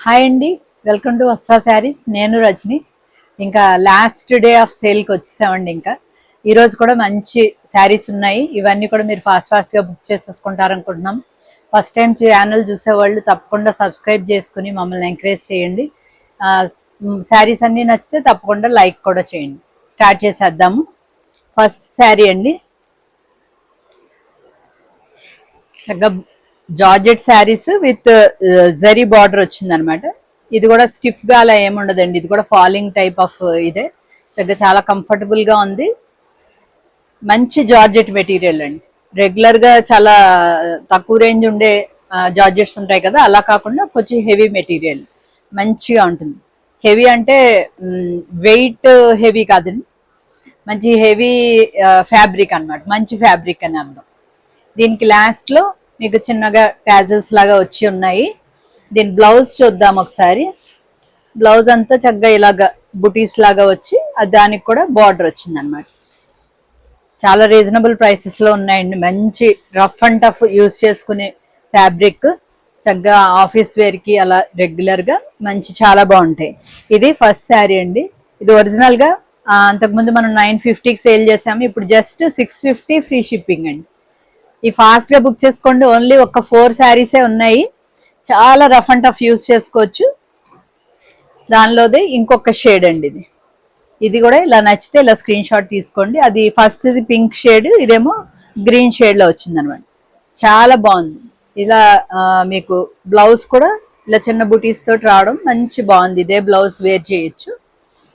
Hi అండి, welcome to వస్త్రా saris. నేను రజని. ఇంకా లాస్ట్ డే ఆఫ్ సేల్కి వచ్చేసామండి. ఇంకా ఈరోజు కూడా మంచి శారీస్ ఉన్నాయి. ఇవన్నీ కూడా మీరు ఫాస్ట్గా బుక్ చేసేసుకుంటారనుకుంటున్నాం. ఫస్ట్ టైం ఛానల్ చూసేవాళ్ళు తప్పకుండా సబ్స్క్రైబ్ చేసుకుని మమ్మల్ని ఎంకరేజ్ చేయండి. శారీస్ అన్నీ నచ్చితే తప్పకుండా లైక్ కూడా చేయండి. స్టార్ట్ చేసేద్దాము. ఫస్ట్ శారీ అండి, చక్కగా georgette saris with zari border వచ్చింది అనమాట. ఇది కూడా స్టిఫ్ గా అలా ఏముండదండి. ఇది కూడా ఫాలింగ్ టైప్ ఆఫ్ ఇదే. చక్కగా చాలా కంఫర్టబుల్ గా ఉంది. మంచి జార్జెట్ మెటీరియల్ అండి. రెగ్యులర్ గా చాలా తక్కువ రేంజ్ ఉండే జార్జెట్స్ ఉంటాయి కదా, అలా కాకుండా కొంచెం హెవీ మెటీరియల్ మంచిగా ఉంటుంది. హెవీ అంటే వెయిట్ హెవీ కాదండి, మంచి హెవీ ఫ్యాబ్రిక్ అనమాట. మంచి ఫ్యాబ్రిక్ అని అర్థం. దీనికి లాస్ట్ లో మీకు చిన్నగా టాజిల్స్ లాగా వచ్చి ఉన్నాయి. దీని బ్లౌజ్ చూద్దాం ఒకసారి. బ్లౌజ్ అంతా చక్కగా ఇలాగా బుటీస్ లాగా వచ్చి దానికి కూడా బార్డర్ వచ్చింది అనమాట. చాలా రీజనబుల్ ప్రైసెస్ లో ఉన్నాయండి. మంచి రఫ్ అండ్ టఫ్ యూజ్ చేసుకునే ఫ్యాబ్రిక్, చక్కగా ఆఫీస్ వేర్ కి అలా రెగ్యులర్ గా మంచి చాలా బాగుంటాయి. ఇది ఫస్ట్ శారీ అండి. ఇది ఒరిజినల్ గా అంతకుముందు మనం 950కి సేల్ చేసాము. ఇప్పుడు జస్ట్ 650 ఫ్రీ షిప్పింగ్ అండి. ఈ ఫాస్ట్ గా బుక్ చేసుకోండి. ఓన్లీ ఒక 4 శారీసే ఉన్నాయి. చాలా రఫ్ అండ్ టఫ్ యూజ్ చేసుకోవచ్చు. దానిలోదే ఇంకొక షేడ్ అండి. ఇది కూడా ఇలా నచ్చితే ఇలా స్క్రీన్ షాట్ తీసుకోండి. అది ఫస్ట్ ఇది పింక్ షేడ్, ఇదేమో గ్రీన్ షేడ్ లో వచ్చింది అనమాట. చాలా బాగుంది. ఇలా మీకు బ్లౌజ్ కూడా ఇలా చిన్న బుటీస్ తోటి రావడం మంచి బాగుంది. ఇదే బ్లౌజ్ వేర్ చేయొచ్చు.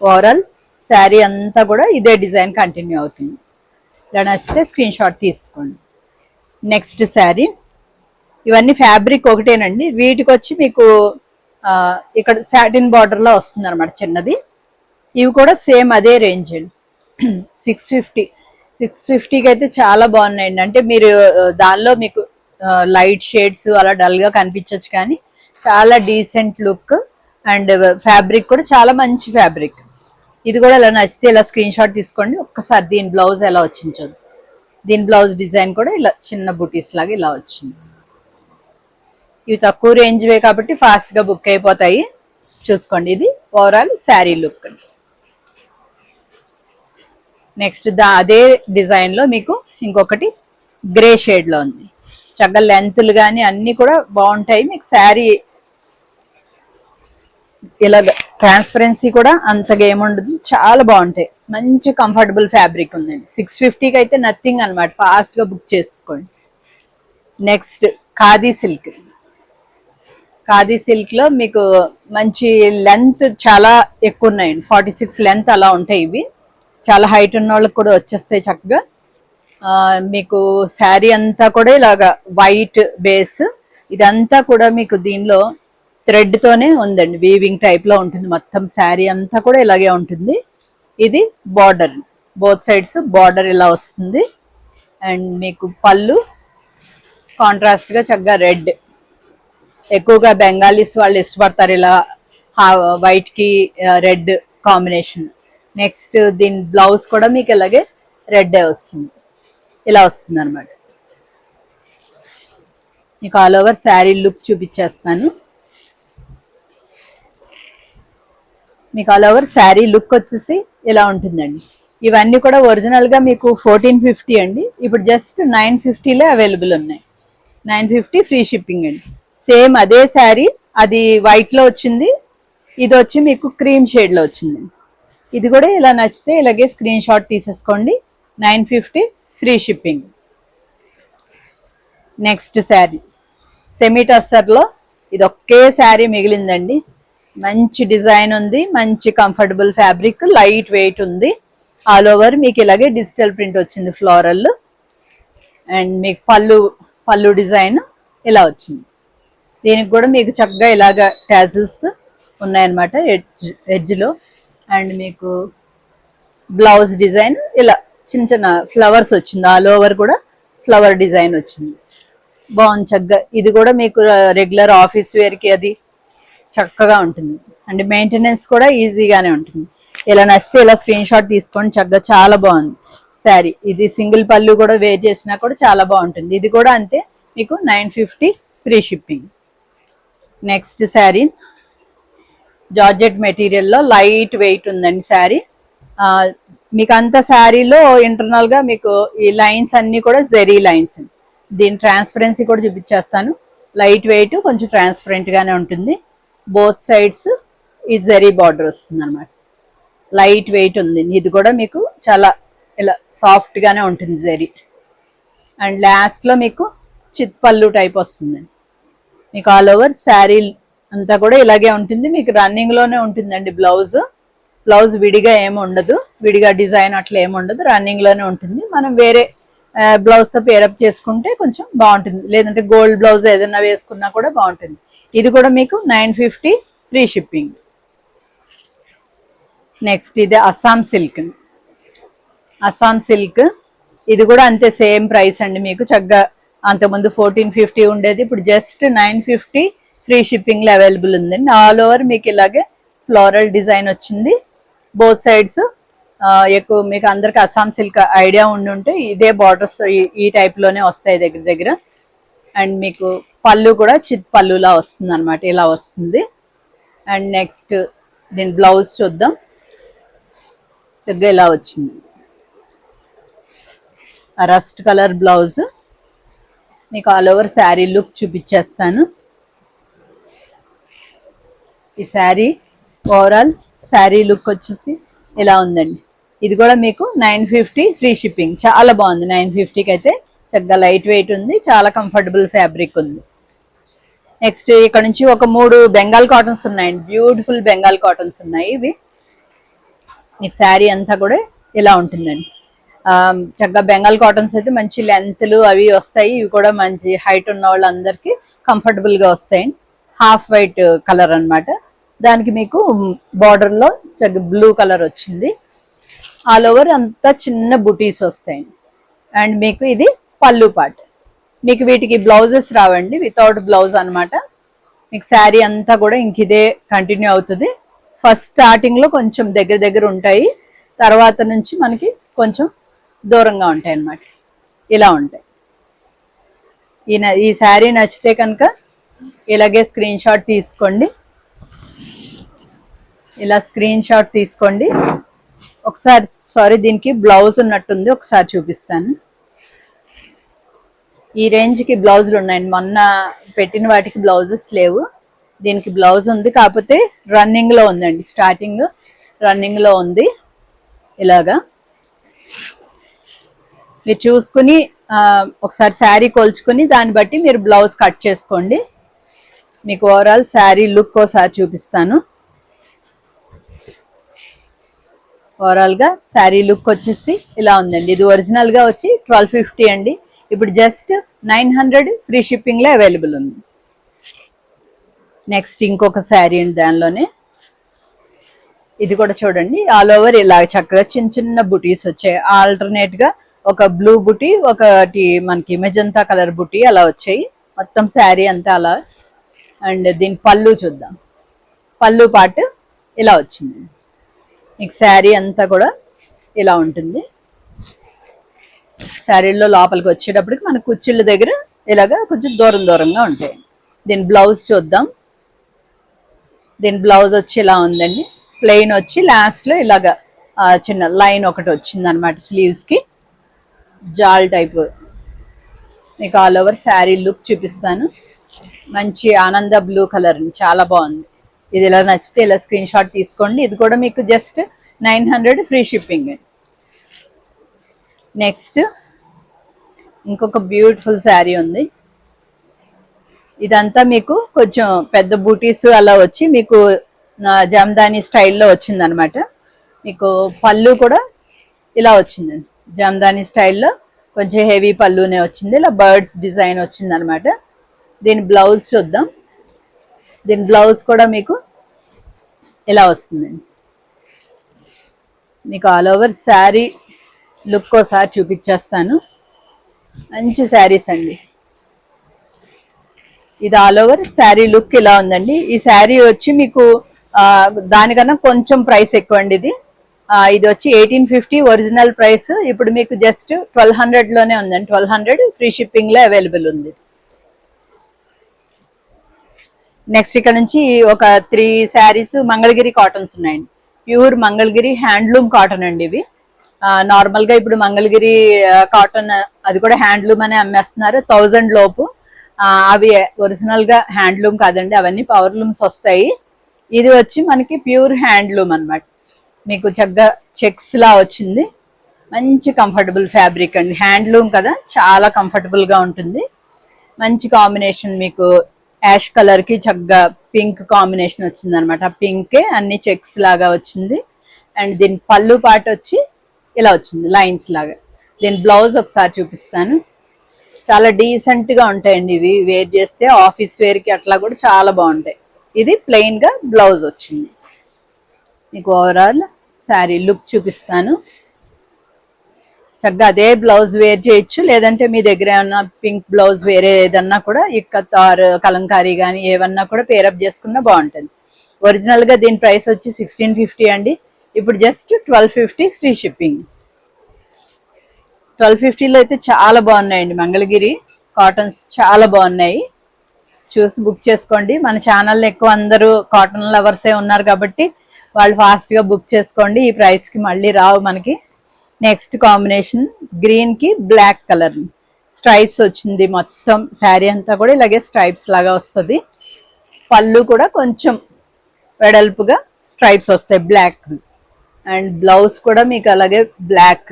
ఓవరాల్ శారీ అంతా కూడా ఇదే డిజైన్ కంటిన్యూ అవుతుంది. ఇలా నచ్చితే స్క్రీన్ షాట్ తీసుకోండి. నెక్స్ట్ శారీ. ఇవన్నీ ఫ్యాబ్రిక్ ఒకటేనండి. వీటికి వచ్చి మీకు ఇక్కడ సాటిన్ బార్డర్ లో వస్తుంది అనమాట చిన్నది. ఇవి కూడా సేమ్ అదే రేంజ్ అండి. 650కి అయితే చాలా బాగున్నాయండి. అంటే మీరు దానిలో మీకు లైట్ షేడ్స్ అలా డల్ గా కనిపించవచ్చు, కానీ చాలా డీసెంట్ లుక్ అండ్ ఫ్యాబ్రిక్ కూడా చాలా మంచి ఫ్యాబ్రిక్. ఇది కూడా ఇలా నచ్చితే ఇలా స్క్రీన్ షాట్ తీసుకోండి. ఒక్కసారి దీని బ్లౌజ్ ఎలా వచ్చింది చూద్దాం. దీని బ్లౌజ్ డిజైన్ కూడా ఇలా చిన్న బుటీస్ లాగా ఇలా వచ్చింది. ఇవి తక్కువ రేంజ్వే కాబట్టి ఫాస్ట్ గా బుక్ అయిపోతాయి. చూసుకోండి. ఇది ఓవరాల్ శారీ లుక్. నెక్స్ట్ అదే డిజైన్ లో మీకు ఇంకొకటి గ్రే షేడ్ లో ఉంది. చక్కగా లెంత్లు కానీ అన్ని కూడా బాగుంటాయి. మీకు శారీ ఇలా ట్రాన్స్పరెన్సీ కూడా అంతగా ఏముండదు. చాలా బాగుంటాయి. మంచి కంఫర్టబుల్ ఫ్యాబ్రిక్ ఉందండి. 650కి అయితే నథింగ్ అనమాట. ఫాస్ట్ గా బుక్ చేసుకోండి. Next khadi silk. Khadi silk లో మీకు మంచి లెంత్ చాలా ఎక్కువ ఉన్నాయండి. 46 లెంత్ అలా ఉంటాయి. ఇవి చాలా హైట్ ఉన్న వాళ్ళకి కూడా వచ్చేస్తాయి చక్కగా. మీకు శారీ అంతా కూడా ఇలాగా వైట్ బేస్, ఇదంతా కూడా మీకు దీనిలో థ్రెడ్ తోనే ఉందండి. వీవింగ్ టైప్ లో ఉంటుంది. మొత్తం శారీ అంతా కూడా ఇలాగే ఉంటుంది. ఇది బార్డర్, బోత్ సైడ్స్ బార్డర్ ఇలా వస్తుంది. అండ్ మీకు పళ్ళు కాంట్రాస్ట్ గా చక్కగా రెడ్. ఎక్కువగా బెంగాలీస్ వాళ్ళు ఇష్టపడతారు ఇలా వైట్ కి రెడ్ కాంబినేషన్. నెక్స్ట్ దీని బ్లౌజ్ కూడా మీకు ఇలాగే రెడ్ వస్తుంది. ఇలా వస్తుంది అనమాట. మీకు ఆల్ ఓవర్ శారీ లుక్ చూపించేస్తాను. మీకు ఆల్ ఓవర్ శారీ లుక్ వచ్చేసి ఇలా ఉంటుందండి. ఇవన్నీ కూడా ఒరిజినల్ గా మీకు 1450 అండి. ఇప్పుడు జస్ట్ 950లో అవైలబుల్ ఉన్నాయి. 950 ఫ్రీ షిప్పింగ్ అండి. సేమ్ అదే శారీ, అది వైట్ లో వచ్చింది. ఇది వచ్చి మీకు క్రీమ్ షేడ్ లో వచ్చింది. ఇది కూడా ఇలా నచ్చితే ఇలాగే స్క్రీన్ షాట్ తీసేసుకోండి. 950 free shipping. Next sari semi tussar లో ఇది ఒకే శారీ మిగిలిందండి. మంచి డిజైన్ ఉంది. మంచి కంఫర్టబుల్ ఫ్యాబ్రిక్, లైట్ వెయిట్ ఉంది. ఆల్ ఓవర్ మీకు ఇలాగే డిజిటల్ ప్రింట్ వచ్చింది ఫ్లోరల్. అండ్ మీకు పళ్ళు డిజైన్ ఇలా వచ్చింది. దీనికి కూడా మీకు చక్కగా ఇలాగ టాజిల్స్ ఉన్నాయన్నమాట ఎడ్జ్ లో. అండ్ మీకు బ్లౌజ్ డిజైన్ ఇలా చిన్న చిన్న ఫ్లవర్స్ వచ్చింది. ఆల్ ఓవర్ కూడా ఫ్లవర్ డిజైన్ వచ్చింది. బాగుంది చక్కగా. ఇది కూడా మీకు రెగ్యులర్ ఆఫీస్ వేర్ కి అది చక్కగా ఉంటుంది. అండ్ మెయింటెనెన్స్ కూడా ఈజీగానే ఉంటుంది. ఇలా నచ్చితే ఇలా స్క్రీన్ షాట్ తీసుకోండి. చక్కగా చాలా బాగుంది శారీ. ఇది సింగిల్ పళ్ళు కూడా వేర్ చేసినా కూడా చాలా బాగుంటుంది. ఇది కూడా అంతే, మీకు 950 free shipping. Next sari georgette మెటీరియల్లో లైట్ వెయిట్ ఉందండి శారీ. మీకు అంత శారీలో ఇంటర్నల్ గా మీకు ఈ లైన్స్ అన్ని కూడా జెరీ లైన్స్. దీని ట్రాన్స్పరెన్సీ కూడా చూపించేస్తాను. లైట్ వెయిట్, కొంచెం ట్రాన్స్పరెంట్ గానే ఉంటుంది. బోత్ సైడ్స్ ఈ జెరీ బార్డర్ వస్తుంది అనమాట. లైట్ వెయిట్ ఉంది. ఇది కూడా మీకు చాలా ఇలా సాఫ్ట్ గానే ఉంటుంది జెరీ. అండ్ లాస్ట్ లో మీకు చిత్ పళ్ళు టైప్ వస్తుంది. మీకు ఆల్ ఓవర్ శారీ అంతా కూడా ఇలాగే ఉంటుంది. మీకు రన్నింగ్ లోనే ఉంటుందండి బ్లౌజ్ విడిగా ఏమి ఉండదు, విడిగా డిజైన్ అట్లా ఏమి ఉండదు, రన్నింగ్ లోనే ఉంటుంది. మనం వేరే బ్లౌజ్ తో పేరప్ చేసుకుంటే కొంచెం బాగుంటుంది, లేదంటే గోల్డ్ బ్లౌజ్ ఏదైనా వేసుకున్నా కూడా బాగుంటుంది. ఇది కూడా మీకు 950 ఫ్రీ షిప్పింగ్. నెక్స్ట్ ఇది అస్సాం సిల్క్. ఇది కూడా అంతే సేమ్ ప్రైస్ అండి. మీకు చక్కగా అంతకుముందు 1450 ఉండేది, ఇప్పుడు జస్ట్ 950 ఫ్రీ షిప్పింగ్ లో అవైలబుల్ ఉందండి. ఆల్ ఓవర్ మీకు ఇలాగే ఫ్లోరల్ డిజైన్ వచ్చింది. బోత్ సైడ్స్ ఎక్కువ మీకు అందరికి అస్సాం సిల్క్ ఐడియా ఉంటే ఇదే బార్డర్స్ ఈ టైప్ లోనే వస్తాయి దగ్గర. అండ్ మీకు పళ్ళు కూడా చిత్ పళ్ళులా వస్తుంది అనమాట, ఇలా వస్తుంది. అండ్ నెక్స్ట్ దీని బ్లౌజ్ చూద్దాం. చక్కగా ఇలా వచ్చింది, రస్ట్ కలర్ బ్లౌజ్. మీకు ఆల్ ఓవర్ శారీ లుక్ చూపించేస్తాను. ఈ శారీ ఓవరాల్ శారీ లుక్ వచ్చేసి ఇలా ఉందండి. ఇది కూడా మీకు 950 ఫ్రీ షిప్పింగ్. చాలా బాగుంది. 950కి అయితే చక్కగా లైట్ వెయిట్ ఉంది, చాలా కంఫర్టబుల్ ఫ్యాబ్రిక్ ఉంది. నెక్స్ట్ ఇక్కడ నుంచి ఒక 3 బెంగాల్ కాటన్స్ ఉన్నాయండి. బ్యూటిఫుల్ బెంగాల్ కాటన్స్ ఉన్నాయి. ఇవి మీకు శారీ అంతా కూడా ఇలా ఉంటుందండి. చక్కగా బెంగాల్ కాటన్స్ అయితే మంచి లెంత్లు అవి వస్తాయి. ఇవి కూడా మంచి హైట్ ఉన్న వాళ్ళందరికీ కంఫర్టబుల్ గా వస్తాయి. హాఫ్ వైట్ కలర్ అన్నమాట. దానికి మీకు బార్డర్ లో చక్కగా బ్లూ కలర్ వచ్చింది. ఆల్ ఓవర్ అంతా చిన్న బుటీస్ వస్తాయి. అండ్ మీకు ఇది పళ్ళు పార్ట్. మీకు వీటికి బ్లౌజెస్ రావండి, వితౌట్ బ్లౌజ్ అన్నమాట. మీకు శారీ అంతా కూడా ఇంక ఇదే కంటిన్యూ అవుతుంది. ఫస్ట్ స్టార్టింగ్ లో కొంచెం దగ్గర ఉంటాయి, తర్వాత నుంచి మనకి కొంచెం దూరంగా ఉంటాయి అన్నమాట. ఇలా ఉంటాయి. ఈ శారీ నచ్చితే కనుక ఇలాగే స్క్రీన్ షాట్ తీసుకోండి. ఇలా స్క్రీన్ షాట్ తీసుకోండి. ఒకసారి దీనికి బ్లౌజ్ ఉన్నట్టుంది, ఒకసారి చూపిస్తాను. ఈ రేంజ్ కి బ్లౌజులు ఉన్నాయండి. మొన్న పెట్టిన వాటికి బ్లౌజెస్ లేవు, దీనికి బ్లౌజ్ ఉంది. కాకపోతే రన్నింగ్ లో ఉందండి, స్టార్టింగ్ రన్నింగ్ లో ఉంది. ఇలాగా మీరు చూసుకుని ఒకసారి శారీ కొలుచుకుని దాన్ని బట్టి మీరు బ్లౌజ్ కట్ చేసుకోండి. మీకు ఓవరాల్ శారీ లుక్ ఒకసారి చూపిస్తాను. ఓవరాల్ గా శారీ లుక్ వచ్చేసి ఇలా ఉందండి. ఇది ఒరిజినల్ గా వచ్చి 1250 అండి. ఇప్పుడు జస్ట్ 900 ఫ్రీ షిప్పింగ్ లో అవైలబుల్ ఉంది. నెక్స్ట్ ఇంకొక శారీ అండి, దానిలోనే ఇది కూడా చూడండి. ఆల్ ఓవర్ ఇలా చక్కగా చిన్న బుటీస్ వచ్చాయి. ఆల్టర్నేట్ గా ఒక బ్లూ బుటీ, ఒకటి మనకి మెజంతా కలర్ బుటీ అలా వచ్చాయి. మొత్తం శారీ అంతా అలా. అండ్ దీని పళ్ళు చూద్దాం. పళ్ళు పార్ట్ ఇలా వచ్చింది. మీకు శారీ అంతా కూడా ఇలా ఉంటుంది. శారీలో లోపలికి వచ్చేటప్పటికి మన కుచ్చిళ్ళ దగ్గర ఇలాగా కొంచెం దూరంగా ఉంటాయి. దీని బ్లౌజ్ చూద్దాం. దీని బ్లౌజ్ వచ్చి ఇలా ఉందండి. ప్లెయిన్ వచ్చి లాస్ట్ లో ఇలాగా చిన్న లైన్ ఒకటి వచ్చింది అనమాట స్లీవ్స్ కి, జాల్ టైప్. మీకు ఆల్ ఓవర్ శారీ లుక్ చూపిస్తాను. మంచి ఆనంద బ్లూ కలర్, చాలా బాగుంది. ఇది ఇలా నచ్చితే ఇలా స్క్రీన్ షాట్ తీసుకోండి. ఇది కూడా మీకు జస్ట్ 900 ఫ్రీ షిప్పింగ్. నెక్స్ట్ ఇంకొక బ్యూటిఫుల్ శారీ ఉంది. ఇదంతా మీకు కొంచెం పెద్ద బూటీస్ అలా వచ్చి మీకు జామ్దాని స్టైల్లో వచ్చింది అనమాట. మీకు పళ్ళు కూడా ఇలా వచ్చిందండి, జామ్దాని స్టైల్లో కొంచెం హెవీ పళ్ళునే వచ్చింది. ఇలా బర్డ్స్ డిజైన్ వచ్చింది అనమాట. దీని బ్లౌజ్ చూద్దాం. దీని బ్లౌజ్ కూడా మీకు ఇలా వస్తుందండి. మీకు ఆల్ ఓవర్ శారీ లుక్ ఒకసారి చూపించేస్తాను. మంచి శారీస్ అండి. ఇది ఆల్ ఓవర్ శారీ లుక్ ఇలా ఉందండి. ఈ శారీ వచ్చి మీకు దానికన్నా కొంచెం ప్రైస్ ఎక్కువ అండి. ఇది వచ్చి 1850 ఒరిజినల్ ప్రైస్. ఇప్పుడు మీకు జస్ట్ 1200 లోనే ఉందండి. 1200 ఫ్రీ షిప్పింగ్ లో అవైలబుల్ ఉంది. నెక్స్ట్ ఇక్కడ నుంచి ఒక 3 శారీస్ మంగళగిరి కాటన్స్ ఉన్నాయండి. ప్యూర్ మంగళగిరి హ్యాండ్లూమ్ కాటన్ అండి ఇవి. నార్మల్ గా ఇప్పుడు మంగళగిరి కాటన్ అది కూడా హ్యాండ్లూమ్ అని అమ్మేస్తున్నారు 1000 లోపు. అవి ఒరిజినల్ గా హ్యాండ్లూమ్ కాదండి, అవన్నీ పవర్లూమ్స్ వస్తాయి. ఇది వచ్చి మనకి ప్యూర్ హ్యాండ్లూమ్ అన్నమాట. మీకు చక్కగా చెక్స్ లా వచ్చింది. మంచి కంఫర్టబుల్ ఫ్యాబ్రిక్ అండి, హ్యాండ్లూమ్ కదా చాలా కంఫర్టబుల్ గా ఉంటుంది. మంచి కాంబినేషన్, మీకు యాష్ కలర్ కి చక్కగా పింక్ కాంబినేషన్ వచ్చింది అనమాట. పింకే అన్ని చెక్స్ లాగా వచ్చింది. అండ్ దీని పళ్ళు పాట వచ్చి ఇలా వచ్చింది లైన్స్ లాగా. దీని బ్లౌజ్ ఒకసారి చూపిస్తాను. చాలా డీసెంట్ గా ఉంటాయండి ఇవి, వేర్ చేస్తే ఆఫీస్ వేర్ కి అట్లా కూడా చాలా బాగుంటాయి. ఇది ప్లెయిన్ గా బ్లౌజ్ వచ్చింది. మీకు ఓవరాల్ శారీ లుక్ చూపిస్తాను. చక్కగా అదే బ్లౌజ్ వేర్ చేయొచ్చు, లేదంటే మీ దగ్గర ఏమన్నా పింక్ బ్లౌజ్ వేరే ఏదన్నా కూడా ఇక్కత్ ఆర్ కలంకారీ కానీ ఏమన్నా కూడా పేరప్ చేసుకున్నా బాగుంటుంది. ఒరిజినల్ గా దీని ప్రైస్ వచ్చి 1650 అండి. ఇప్పుడు జస్ట్ 1250 ఫ్రీ షిప్పింగ్. 1250లో అయితే చాలా బాగున్నాయండి మంగళగిరి కాటన్స్, చాలా బాగున్నాయి. చూసి బుక్ చేసుకోండి. మన ఛానల్లో ఎక్కువ అందరూ కాటన్ లవర్సే ఉన్నారు కాబట్టి వాళ్ళు ఫాస్ట్ గా బుక్ చేసుకోండి. ఈ ప్రైస్ కి మళ్ళీ రావు మనకి. నెక్స్ట్ కాంబినేషన్ గ్రీన్ కి బ్లాక్ కలర్ స్ట్రైప్స్ వచ్చింది. మొత్తం శారీ అంతా కూడా ఇలాగే స్ట్రైప్స్ లాగా వస్తుంది. పళ్ళు కూడా కొంచెం వెడల్పుగా స్ట్రైప్స్ వస్తాయి బ్లాక్. అండ్ బ్లౌజ్ కూడా మీకు అలాగే బ్లాక్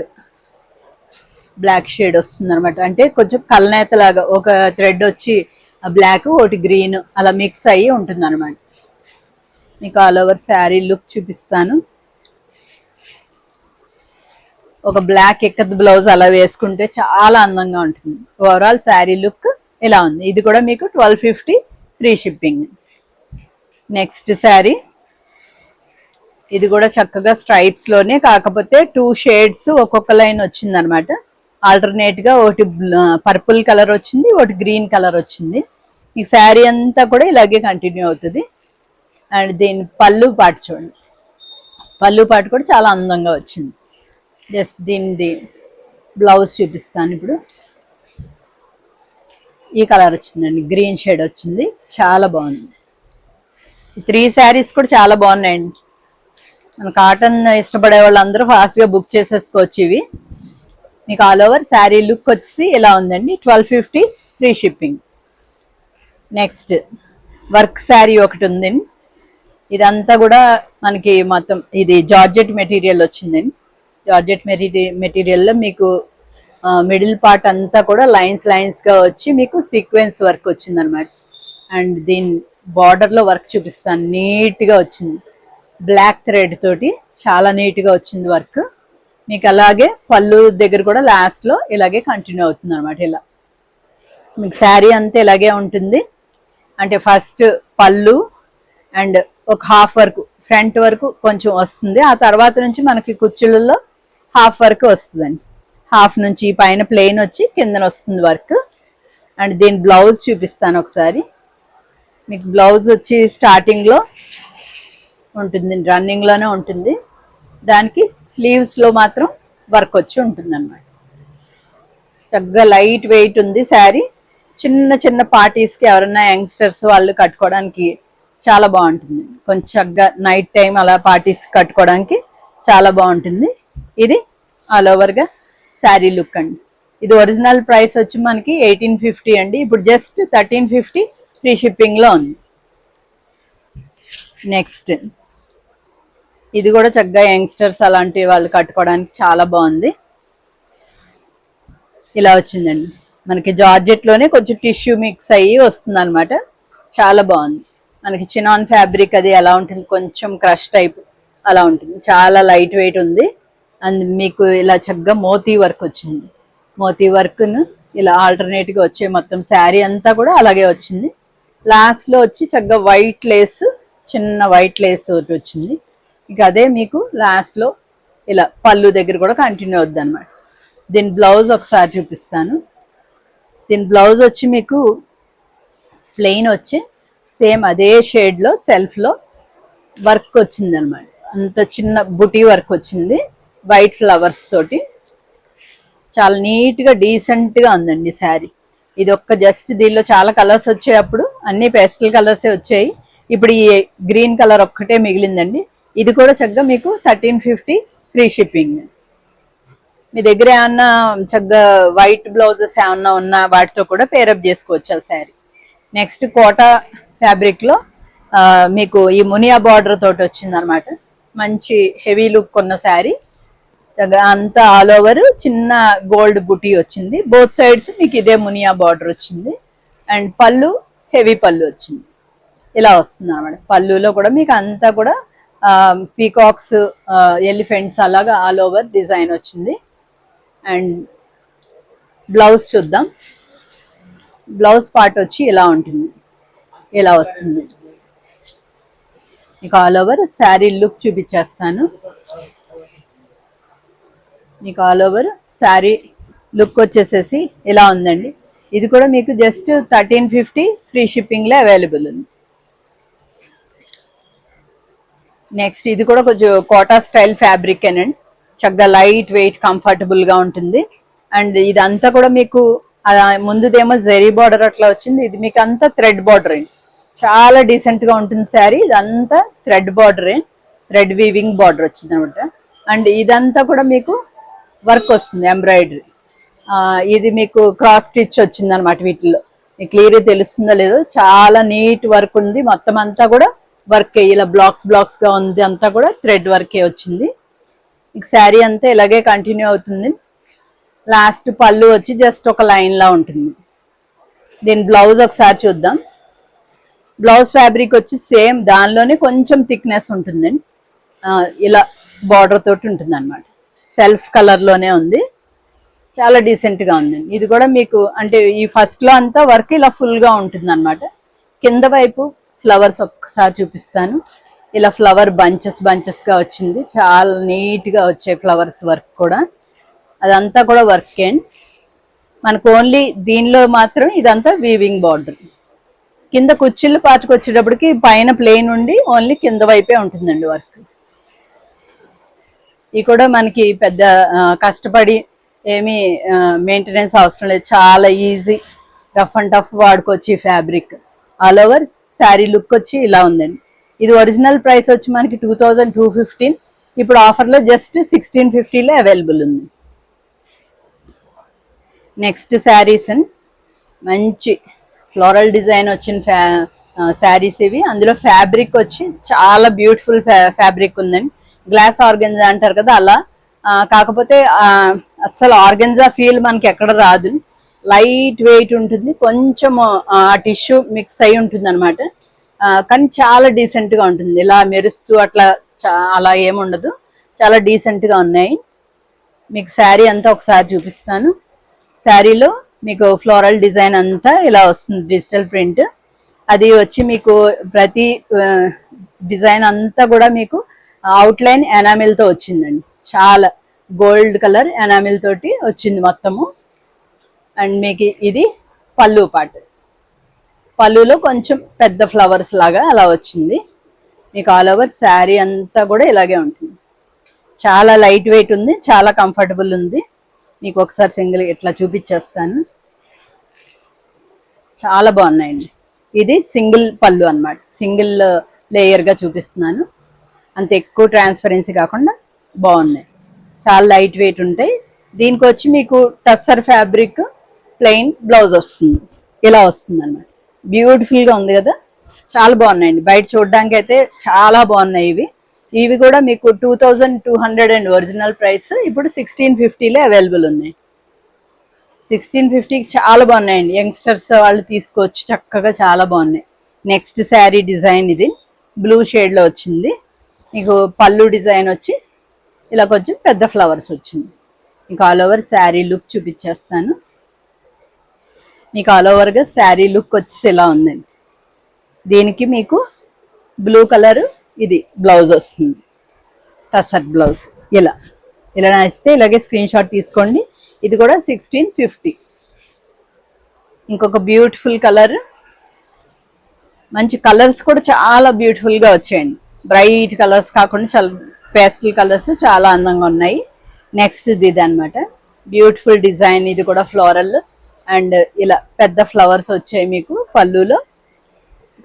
షేడ్ వస్తుంది అనమాట. అంటే కొంచెం కల్నేత లాగా ఒక థ్రెడ్ వచ్చి బ్లాక్ ఒకటి గ్రీన్ అలా మిక్స్ అయ్యి ఉంటుంది అనమాట. మీకు ఆల్ ఓవర్ శారీ లుక్ చూపిస్తాను. ఒక బ్లాక్ ఎక్కత్ బ్లౌజ్ అలా వేసుకుంటే చాలా అందంగా ఉంటుంది. ఓవరాల్ శారీ లుక్ ఇలా ఉంది. ఇది కూడా మీకు 1250 ఫ్రీ షిప్పింగ్. నెక్స్ట్ శారీ ఇది కూడా చక్కగా స్ట్రైప్స్ లోనే, కాకపోతే 2 షేడ్స్ ఒక్కొక్క లైన్ వచ్చింది అనమాట. ఆల్టర్నేట్ గా ఒకటి పర్పుల్ కలర్ వచ్చింది, ఒకటి గ్రీన్ కలర్ వచ్చింది. ఈ శారీ అంతా కూడా ఇలాగే కంటిన్యూ అవుతుంది. అండ్ దీని పళ్ళు పాటు చూడండి, పళ్ళు పాటు కూడా చాలా అందంగా వచ్చింది. జస్ట్ దీనిది బ్లౌజ్ చూపిస్తాను ఇప్పుడు. ఈ కలర్ వచ్చిందండి, గ్రీన్ షేడ్ వచ్చింది, చాలా బాగుంది. 3 శారీస్ కూడా చాలా బాగున్నాయండి. మన కాటన్ ఇష్టపడే వాళ్ళందరూ ఫాస్ట్గా బుక్ చేసేసుకోవచ్చు ఇవి. మీకు ఆల్ ఓవర్ శారీ లుక్ వచ్చి ఇలా ఉందండి. 1250 free shipping. Next work sari ఒకటి ఉందండి. ఇదంతా కూడా మనకి మొత్తం ఇది జార్జెట్ మెటీరియల్ వచ్చిందండి. జార్జెట్ మెటీరియల్లో మీకు మిడిల్ పార్ట్ అంతా కూడా లైన్స్ గా వచ్చి మీకు సీక్వెన్స్ వర్క్ వచ్చింది అనమాట. అండ్ దీని బార్డర్లో వర్క్ చూపిస్తాను. నీట్గా వచ్చింది, బ్లాక్ థ్రెడ్ తోటి చాలా నీట్గా వచ్చింది వర్క్. మీకు అలాగే పళ్ళు దగ్గర కూడా లాస్ట్లో ఇలాగే కంటిన్యూ అవుతుంది అనమాట. ఇలా మీకు శారీ అంతా ఇలాగే ఉంటుంది. అంటే ఫస్ట్ పళ్ళు అండ్ ఒక హాఫ్ వరకు ఫ్రంట్ వరకు కొంచెం వస్తుంది. ఆ తర్వాత నుంచి మనకి కుచ్చులలో హాఫ్ వరకు వస్తుందండి. హాఫ్ నుంచి పైన ప్లెయిన్ వచ్చి కిందన వస్తుంది వర్క్. అండ్ దీని బ్లౌజ్ చూపిస్తాను ఒకసారి. మీకు బ్లౌజ్ వచ్చి స్టార్టింగ్లో ఉంటుంది, రన్నింగ్లోనే ఉంటుంది. దానికి స్లీవ్స్లో మాత్రం వర్క్ వచ్చి ఉంటుంది అన్నమాట. చక్కగా లైట్ వెయిట్ ఉంది శారీ. చిన్న పార్టీస్కి ఎవరైనా యంగ్స్టర్స్ వాళ్ళు కట్టుకోవడానికి చాలా బాగుంటుంది. కొంచెం చక్కగా నైట్ టైం అలా పార్టీస్ కట్టుకోవడానికి చాలా బాగుంటుంది. ఇది ఆల్ ఓవర్గా శారీ లుక్ అండి. ఇది ఒరిజినల్ ప్రైస్ వచ్చి మనకి 1850 అండి. ఇప్పుడు జస్ట్ 1350 ఫ్రీ షిప్పింగ్లో ఉంది. నెక్స్ట్ ఇది కూడా చక్కగా యంగ్స్టర్స్ అలాంటి వాళ్ళు కట్టుకోవడానికి చాలా బాగుంది. ఇలా వచ్చిందండి మనకి జార్జెట్లోనే కొంచెం టిష్యూ మిక్స్ అయ్యి వస్తుంది అనమాట. చాలా బాగుంది. మనకి చినాన్ ఫ్యాబ్రిక్ అది ఎలా ఉంటుంది, కొంచెం క్రష్ టైప్ అలా ఉంటుంది. చాలా లైట్ వెయిట్ ఉంది. అండ్ మీకు ఇలా చక్కగా మోతీ వర్క్ వచ్చింది. మోతీ వర్క్ను ఇలా ఆల్టర్నేట్గా వచ్చే మొత్తం శారీ అంతా కూడా అలాగే వచ్చింది. లాస్ట్లో వచ్చి చక్కగా వైట్ లేస్, చిన్న వైట్ లేస్ ఒకటి వచ్చింది. ఇక అదే మీకు లాస్ట్లో ఇలా పళ్ళు దగ్గర కూడా కంటిన్యూ అవుద్ది అనమాట. దీని బ్లౌజ్ ఒకసారి చూపిస్తాను. దీని బ్లౌజ్ వచ్చి మీకు ప్లెయిన్ వచ్చి సేమ్ అదే షేడ్లో సెల్ఫ్లో వర్క్ వచ్చింది అనమాట. అంత చిన్న బుటీ వర్క్ వచ్చింది వైట్ ఫ్లవర్స్ తోటి. చాలా నీట్గా డీసెంట్గా ఉందండి శారీ. ఇది ఒక్క జస్ట్ దీనిలో చాలా కలర్స్ వచ్చేటప్పుడు అన్ని పేస్టల్ కలర్సే వచ్చాయి. ఇప్పుడు ఈ గ్రీన్ కలర్ ఒక్కటే మిగిలిందండి. ఇది కూడా చక్కగా మీకు 1350 ఫ్రీ షిప్పింగ్. మీ దగ్గర ఏమన్నా చక్కగా వైట్ బ్లౌజెస్ ఏమన్నా ఉన్నా వాటితో కూడా పేరప్ చేసుకోవచ్చు ఆ శారీ. నెక్స్ట్ కోటా ఫ్యాబ్రిక్లో మీకు ఈ మునియా బార్డర్ తోటి వచ్చింది అనమాట. మంచి హెవీ లుక్ ఉన్న శారీ. అంతా ఆల్ ఓవర్ చిన్న గోల్డ్ బుటీ వచ్చింది. బోత్ సైడ్స్ మీకు ఇదే మునియా బార్డర్ వచ్చింది. అండ్ పళ్ళు హెవీ పళ్ళు వచ్చింది. ఇలా వస్తుంది అనమాట. పళ్ళులో కూడా మీకు అంతా కూడా పీకాక్స్, ఎలిఫెంట్స్ అలాగా ఆల్ ఓవర్ డిజైన్ వచ్చింది. అండ్ బ్లౌజ్ చూద్దాం. బ్లౌజ్ పార్ట్ వచ్చి ఇలా ఉంటుంది, ఇలా వస్తుంది. మీకు ఆల్ ఓవర్ శారీ లుక్ చూపించేస్తాను. మీకు ఆల్ ఓవర్ శారీ లుక్ వచ్చేసేసి ఇలా ఉందండి. ఇది కూడా మీకు జస్ట్ 1350 ఫ్రీ షిప్పింగ్లో అవైలబుల్ ఉంది. నెక్స్ట్ ఇది కూడా కొంచెం కోటా స్టైల్ ఫ్యాబ్రిక్ ఏనండి. చక్కగా లైట్ వెయిట్ కంఫర్టబుల్గా ఉంటుంది. అండ్ ఇదంతా కూడా మీకు ముందుదేమో జెరీ బార్డర్ అట్లా వచ్చింది. ఇది మీకు అంతా థ్రెడ్ బార్డర్ అండి. చాలా డీసెంట్గా ఉంటుంది శారీ. ఇదంతా థ్రెడ్ బార్డర్ అండి, థ్రెడ్ వీవింగ్ బార్డర్ వచ్చింది అనమాట. అండ్ ఇదంతా కూడా మీకు వర్క్ వస్తుంది, ఎంబ్రాయిడరీ. ఇది మీకు క్రాస్ స్టిచ్ వచ్చింది అనమాట. వీటిలో మీకు క్లియర్గా తెలుస్తుందో లేదో, చాలా నీట్ వర్క్ ఉంది. మొత్తం అంతా కూడా వర్క్ ఇలా బ్లాక్స్ గా ఉంది. అంతా కూడా థ్రెడ్ వర్కే వచ్చింది. మీకు శారీ అంతా ఇలాగే కంటిన్యూ అవుతుంది. లాస్ట్ పళ్ళు వచ్చి జస్ట్ ఒక లైన్ లా ఉంటుంది. దీని బ్లౌజ్ ఒకసారి చూద్దాం. బ్లౌజ్ ఫ్యాబ్రిక్ వచ్చి సేమ్ దానిలోనే కొంచెం థిక్నెస్ ఉంటుందండి. ఇలా బార్డర్ తోటి ఉంటుంది అనమాట. సెల్ఫ్ కలర్లోనే ఉంది. చాలా డీసెంట్గా ఉందండి. ఇది కూడా మీకు అంటే ఈ ఫస్ట్లో అంతా వర్క్ ఇలా ఫుల్గా ఉంటుంది అనమాట. కింద వైపు ఫ్లవర్స్ ఒక్కసారి చూపిస్తాను. ఇలా ఫ్లవర్ బంచెస్గా వచ్చింది. చాలా నీట్గా వచ్చాయి ఫ్లవర్స్ వర్క్ కూడా. అదంతా కూడా వర్క్ అండ్ మనకు ఓన్లీ దీనిలో మాత్రం ఇదంతా వీవింగ్ బార్డర్. కింద కుచ్చిళ్ళు పాటుకు వచ్చేటప్పటికి పైన ప్లెయిన్ ఉండి ఓన్లీ కింద వైపే ఉంటుందండి వర్క్. ఇది కూడా మనకి పెద్ద కష్టపడి ఏమీ మెయింటెనెన్స్ అవసరం లేదు. చాలా ఈజీ, రఫ్ అండ్ టఫ్ వాడుకోవచ్చు ఈ fabric. All over sari look వచ్చి ఇలా ఉందండి. ఇది ఒరిజినల్ ప్రైస్ వచ్చి మనకి 2215. ఇప్పుడు ఆఫర్లో జస్ట్ 1650లో అవైలబుల్ ఉంది. నెక్స్ట్ శారీస్ అండ్ మంచి ఫ్లోరల్ డిజైన్ వచ్చిన శారీస్ ఇవి. అందులో ఫ్యాబ్రిక్ వచ్చి చాలా బ్యూటిఫుల్ ఫ్యాబ్రిక్ ఉందండి. గ్లాస్ ఆర్గెన్జా అంటారు కదా అలా. కాకపోతే అస్సలు ఆర్గెన్జా ఫీల్ మనకి ఎక్కడ రాదు. లైట్ వెయిట్ ఉంటుంది. కొంచెం ఆ టిష్యూ మిక్స్ అయి ఉంటుంది అనమాట. కానీ చాలా డీసెంట్గా ఉంటుంది. ఇలా మెరుస్తూ అట్లా అలా ఏముండదు. చాలా డీసెంట్గా ఉన్నాయి. మీకు శారీ అంతా ఒకసారి చూపిస్తాను. శారీలో మీకు ఫ్లోరల్ డిజైన్ అంతా ఇలా వస్తుంది, డిజిటల్ ప్రింట్. అది వచ్చి మీకు ప్రతి డిజైన్ అంతా కూడా మీకు అవుట్లైన్ ఎనామిల్తో వచ్చిందండి. చాలా గోల్డ్ కలర్ ఎనామిల్ తోటి వచ్చింది మొత్తము. అండ్ మీకు ఇది పళ్ళు పార్ట్. పళ్ళులో కొంచెం పెద్ద ఫ్లవర్స్ లాగా అలా వచ్చింది. మీకు ఆల్ ఓవర్ శారీ అంతా కూడా ఇలాగే ఉంటుంది. చాలా లైట్ వెయిట్ ఉంది, చాలా కంఫర్టబుల్ ఉంది. మీకు ఒకసారి సింగిల్ ఇట్లా చూపించేస్తాను. చాలా బాగున్నాయండి. ఇది సింగిల్ పళ్ళు అన్నమాట. సింగిల్ లేయర్గా చూపిస్తున్నాను. అంత ఎక్కువ ట్రాన్స్పరెన్సీ కాకుండా బాగున్నాయి. చాలా లైట్ వెయిట్ ఉంటాయి. దీనికి వచ్చి మీకు టస్సర్ ఫ్యాబ్రిక్ ప్లెయిన్ బ్లౌజ్ వస్తుంది. ఇలా వస్తుంది అన్నమాట. బ్యూటిఫుల్గా ఉంది కదా, చాలా బాగున్నాయండి. బయట చూడడానికి అయితే చాలా బాగున్నాయి ఇవి. ఇవి కూడా మీకు 2200 అండ్ ఒరిజినల్ ప్రైస్. ఇప్పుడు 1650లో అవైలబుల్ ఉన్నాయి. 1650కి చాలా బాగున్నాయండి. యంగ్స్టర్స్ వాళ్ళు తీసుకోవచ్చు చక్కగా, చాలా బాగున్నాయి. నెక్స్ట్ శారీ డిజైన్ ఇది బ్లూ షేడ్లో వచ్చింది. మీకు పళ్ళు డిజైన్ వచ్చి ఇలా కొంచెం పెద్ద ఫ్లవర్స్ వచ్చింది. మీకు ఆల్ ఓవర్ శారీ లుక్ చూపించేస్తాను. మీకు ఆల్ ఓవర్గా శారీ లుక్ వచ్చి ఇలా ఉందండి. దీనికి మీకు బ్లూ కలర్ ఇది బ్లౌజ్ వస్తుంది, టసర్ బ్లౌజ్. ఇలా నచ్చితే ఇలాగే స్క్రీన్ షాట్ తీసుకోండి. ఇది కూడా 1650. ఇంకొక బ్యూటిఫుల్ కలర్. మంచి కలర్స్ కూడా చాలా బ్యూటిఫుల్గా వచ్చాయండి. బ్రైట్ కలర్స్ కాకుండా చాలా పేస్టల్ కలర్స్ చాలా అందంగా ఉన్నాయి. నెక్స్ట్ ఇది అనమాట. Beautiful design. ఇది కూడా ఫ్లోరల్ అండ్ ఇలా పెద్ద ఫ్లవర్స్ వచ్చాయి మీకు పళ్ళులో.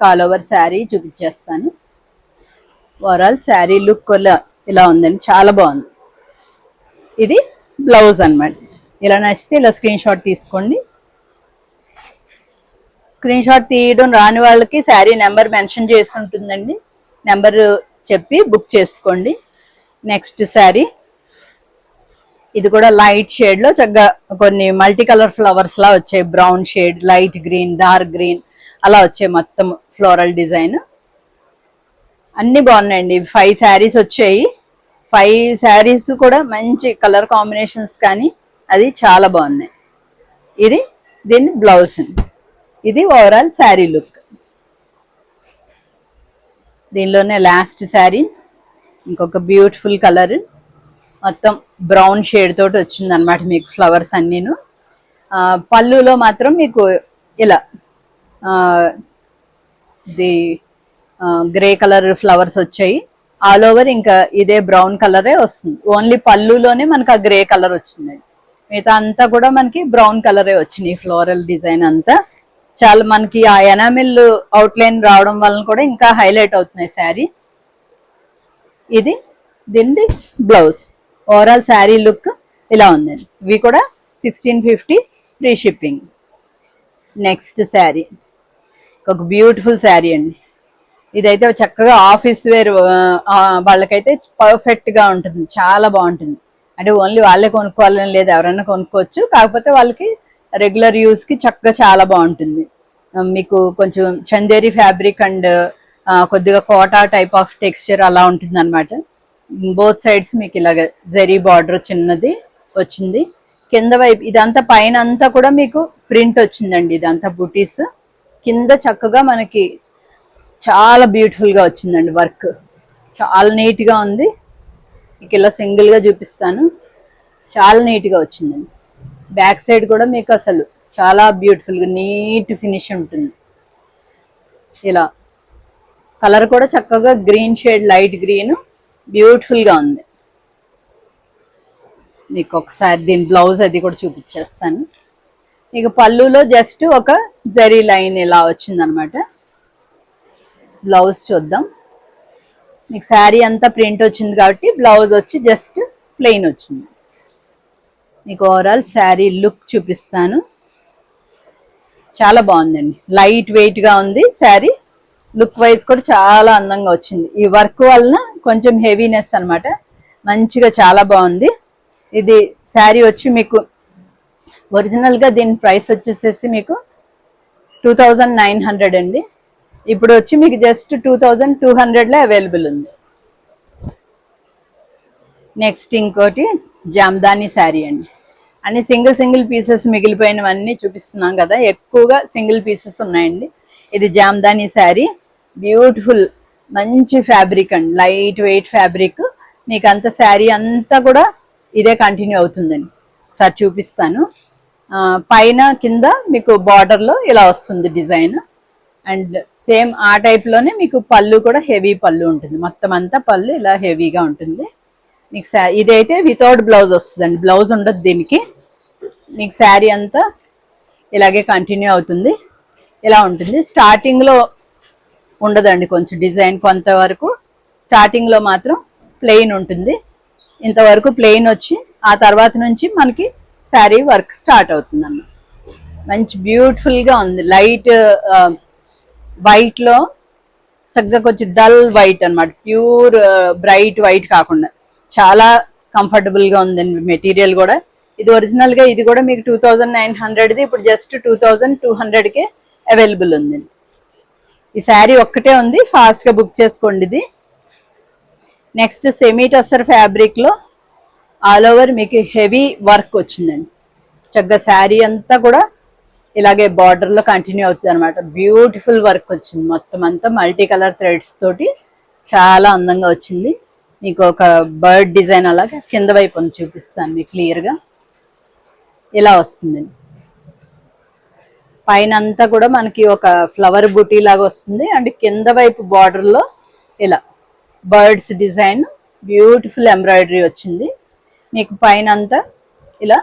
ఆల్ ఓవర్ శారీ చూపించేస్తాను. ఓవరాల్ శారీ లుక్ ఇలా ఉందండి, చాలా బాగుంది. ఇది బ్లౌజ్ అన్నమాట. ఇలా నచ్చితే ఇలా స్క్రీన్ షాట్ తీసుకోండి. స్క్రీన్ షాట్ తీయడం రాని వాళ్ళకి శారీ నెంబర్ మెన్షన్ చేసి ఉంటుందండి, నెంబర్ చెప్పి బుక్ చేసుకోండి. నెక్స్ట్ శారీ, ఇది కూడా లైట్ షేడ్ లో చక్కగా కొన్ని మల్టీ కలర్ ఫ్లవర్స్ లా వచ్చాయి. Brown shade, light green, dark green అలా వచ్చాయి. మొత్తం ఫ్లోరల్ డిజైన్ అన్ని బాగున్నాయండి. 5 శారీస్ వచ్చాయి. 5 శారీస్ కూడా మంచి కలర్ కాంబినేషన్స్, కానీ అది చాలా బాగున్నాయి. ఇది దీని బ్లౌజ్, ఇది ఓవరాల్ శారీ లుక్. దీనిలోనే లాస్ట్ శారీ, ఇంకొక బ్యూటిఫుల్ కలర్, మొత్తం బ్రౌన్ షేడ్ తోటి వచ్చింది అనమాట మీకు ఫ్లవర్స్ అన్నీను. పళ్ళులో మాత్రం మీకు ఇలా ది గ్రే కలర్ ఫ్లవర్స్ వచ్చాయి. ఆల్ ఓవర్ ఇంకా ఇదే బ్రౌన్ కలరే వస్తుంది. ఓన్లీ పళ్ళులోనే మనకు ఆ గ్రే కలర్ వచ్చింది. మిగతా అంతా కూడా మనకి బ్రౌన్ కలరే వచ్చినాయి. ఫ్లోరల్ డిజైన్ అంతా చాలా మనకి ఆ ఎనామిల్ అవుట్లైన్ రావడం వలన కూడా ఇంకా హైలైట్ అవుతున్నాయి శారీ. ఇది దీనిది బ్లౌజ్. ఓవరాల్ శారీ లుక్ ఇలా ఉందండి. ఇవి కూడా 1650 ఫ్రీ షిప్పింగ్. నెక్స్ట్ శారీ, ఒక బ్యూటిఫుల్ శారీ అండి. ఇదైతే చక్కగా ఆఫీస్ వేర్ వాళ్ళకైతే పర్ఫెక్ట్ గా ఉంటుంది, చాలా బాగుంటుంది. అంటే ఓన్లీ వాళ్ళే కొనుక్కోవాలని లేదు, ఎవరైనా కొనుక్కోవచ్చు. కాకపోతే వాళ్ళకి రెగ్యులర్ యూస్ కి చక్కగా చాలా బాగుంటుంది. మీకు కొంచెం చందేరి ఫ్యాబ్రిక్ అండ్ కొద్దిగా కోటా టైప్ ఆఫ్ టెక్స్చర్ అలా ఉంటుంది అనమాట. బోత్ సైడ్స్ మీకు ఇలాగ జరీ బార్డర్ చిన్నది వచ్చింది. కింద వైపు ఇదంతా పైన అంతా కూడా మీకు ప్రింట్ వచ్చిందండి. ఇదంతా బుటీస్ కింద చక్కగా మనకి చాలా బ్యూటిఫుల్ గా వచ్చిందండి. వర్క్ చాలా నీట్ గా ఉంది. మీకు ఇలా సింగిల్ గా చూపిస్తాను, చాలా నీట్ గా వచ్చిందండి. బ్యాక్ సైడ్ కూడా మీకు అసలు చాలా బ్యూటిఫుల్ గా నీట్ ఫినిష్ ఉంటుంది. ఇలా కలర్ కూడా చక్కగా green shade, light green, beautiful గా ఉంది. మీకు ఒకసారి దీని బ్లౌజ్ అది కూడా చూపించేస్తాను. మీకు పళ్ళులో జస్ట్ ఒక జరీ లైన్ ఇలా వచ్చింది అనమాట. బ్లౌజ్ చూద్దాం. మీకు శారీ అంతా ప్రింట్ వచ్చింది కాబట్టి బ్లౌజ్ వచ్చి జస్ట్ ప్లెయిన్ వచ్చింది. మీకు ఓవరాల్ శారీ లుక్ చూపిస్తాను. చాలా బాగుందండి, లైట్ వెయిట్ గా ఉంది శారీ. లుక్ వైజ్ కూడా చాలా అందంగా వచ్చింది. ఈ వర్క్ వలన కొంచెం హెవీనెస్ అనమాట, మంచిగా చాలా బాగుంది. ఇది శారీ వచ్చి మీకు ఒరిజినల్ గా దీని ప్రైస్ వచ్చేసేసి మీకు 2900 అండి. ఇప్పుడు వచ్చి మీకు జస్ట్ 2200 లో అవైలబుల్ ఉంది. నెక్స్ట్ ఇంకోటి జామ్దాని శారీ అండి. అన్ని సింగిల్ పీసెస్ మిగిలిపోయినవన్నీ చూపిస్తున్నాం కదా, ఎక్కువగా సింగిల్ పీసెస్ ఉన్నాయండి. ఇది జామ్దాని శారీ, బ్యూటిఫుల్ మంచి ఫ్యాబ్రిక్ అండి, లైట్ వెయిట్ ఫ్యాబ్రిక్. మీకు అంత శారీ అంతా కూడా ఇదే కంటిన్యూ అవుతుందండి. ఒకసారి చూపిస్తాను. పైన కింద మీకు బార్డర్ లో ఇలా వస్తుంది డిజైన్. అండ్ సేమ్ ఆ టైప్ లోనే మీకు పళ్ళు కూడా హెవీ పళ్ళు ఉంటుంది. మొత్తం అంతా పళ్ళు ఇలా హెవీగా ఉంటుంది. మీకు ఇదైతే వితౌట్ బ్లౌజ్ వస్తుందండి, బ్లౌజ్ ఉండదు దీనికి. మీకు శారీ అంతా ఇలాగే కంటిన్యూ అవుతుంది, ఇలా ఉంటుంది. స్టార్టింగ్ లో ఉండదండి, కొంచెం డిజైన్ కొంతవరకు స్టార్టింగ్ లో మాత్రం ప్లెయిన్ ఉంటుంది. ఇంతవరకు ప్లెయిన్ వచ్చి ఆ తర్వాత నుంచి మనకి శారీ వర్క్ స్టార్ట్ అవుతుంది అన్న. మంచి బ్యూటిఫుల్ గా ఉంది. లైట్ వైట్ లో చక్కగా కొంచెం డల్ వైట్ అన్నమాట, ప్యూర్ బ్రైట్ వైట్ కాకుండా చాలా కంఫర్టబుల్ గా ఉందండి. మెటీరియల్ కూడా ఇది ఒరిజినల్ గా ఇది కూడా మీకు 2900ది ఇప్పుడు జస్ట్ 2200కే అవైలబుల్ ఉంది. ఈ శారీ ఒక్కటే ఉంది, ఫాస్ట్ గా బుక్ చేసుకోండి ఇది. నెక్స్ట్ సెమీ టస్సర్ ఫ్యాబ్రిక్ లో ఆల్ ఓవర్ మీకు హెవీ వర్క్ వచ్చిందండి. చక్కగా శారీ అంతా కూడా ఇలాగే బార్డర్ లో కంటిన్యూ అవుతుంది అనమాట. బ్యూటిఫుల్ వర్క్ వచ్చింది, మొత్తం అంతా మల్టీ కలర్ థ్రెడ్స్ తోటి చాలా అందంగా వచ్చింది. మీకు ఒక బర్డ్ డిజైన్ అలాగే కింద వైపు చూపిస్తాను మీకు క్లియర్ గా. ఇలా వస్తుందండి. పైన అంతా కూడా మనకి ఒక ఫ్లవర్ బుటీ లాగా వస్తుంది. అండ్ కింద వైపు బార్డర్ లో ఇలా బర్డ్స్ డిజైన్, బ్యూటిఫుల్ ఎంబ్రాయిడరీ వచ్చింది. మీకు పైన అంతా ఇలా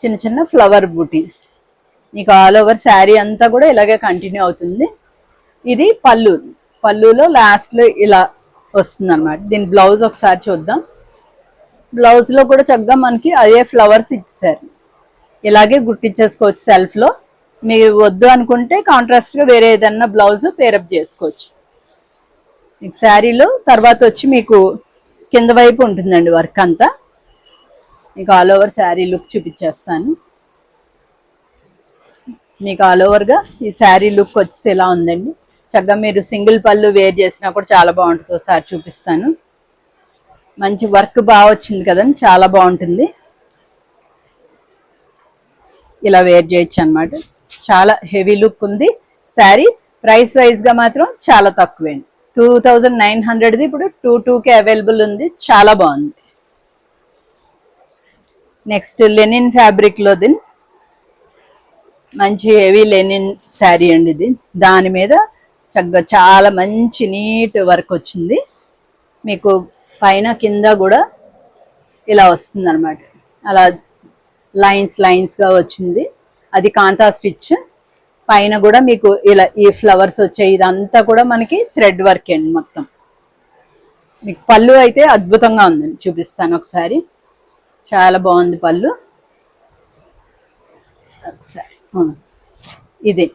చిన్న చిన్న ఫ్లవర్ బుటీ. మీకు ఆల్ ఓవర్ శారీ అంతా కూడా ఇలాగే కంటిన్యూ అవుతుంది. ఇది పళ్ళులో లాస్ట్ లో ఇలా వస్తుంది అనమాట. దీని బ్లౌజ్ ఒకసారి చూద్దాం. బ్లౌజ్ లో కూడా చక్కగా మనకి అదే ఫ్లవర్స్ ఇచ్చారు. ఇలాగే గుట్టించేసుకోవచ్చు సెల్ఫ్ లో. మీరు వద్దు అనుకుంటే కాంట్రాస్ట్ గా వేరే ఏదన్నా బ్లౌజ్ పేరప్ చేసుకోవచ్చు. మీకు శారీలో తర్వాత వచ్చి మీకు కింద వైపు ఉంటుందండి వర్క్ అంతా. మీకు ఆల్ ఓవర్ శారీ లుక్ చూపించేస్తాను. మీకు ఆల్ ఓవర్గా ఈ శారీ లుక్ వచ్చి ఎలా ఉందండి. చక్కగా మీరు సింగిల్ పళ్ళు వేర్ చేసినా కూడా చాలా బాగుంటుంది. ఒకసారి చూపిస్తాను. మంచి వర్క్ బాగా వచ్చింది కదండి, చాలా బాగుంటుంది. ఇలా వేర్ చేయొచ్చు అనమాట. చాలా హెవీ లుక్ ఉంది శారీ. ప్రైస్ వైజ్గా మాత్రం చాలా తక్కువేండి. 2900ది ఇప్పుడు 22కి అవైలబుల్ ఉంది. చాలా బాగుంది. నెక్స్ట్ లెనిన్ ఫ్యాబ్రిక్లో దీని మంచి హెవీ లెనిన్ శారీ అండి ఇది. దాని మీద చక్కగా చాలా మంచి నీట్ వర్క్ వచ్చింది. మీకు పైన కింద కూడా ఇలా వస్తుంది అనమాట. అలా లైన్స్గా వచ్చింది. అది కాంతా స్టిచ్. పైన కూడా మీకు ఇలా ఈ ఫ్లవర్స్ వచ్చాయి. ఇదంతా కూడా మనకి థ్రెడ్ వర్క్ అండి మొత్తం. మీకు పళ్ళు అయితే అద్భుతంగా ఉందండి, చూపిస్తాను ఒకసారి. చాలా బాగుంది పళ్ళు. ఇది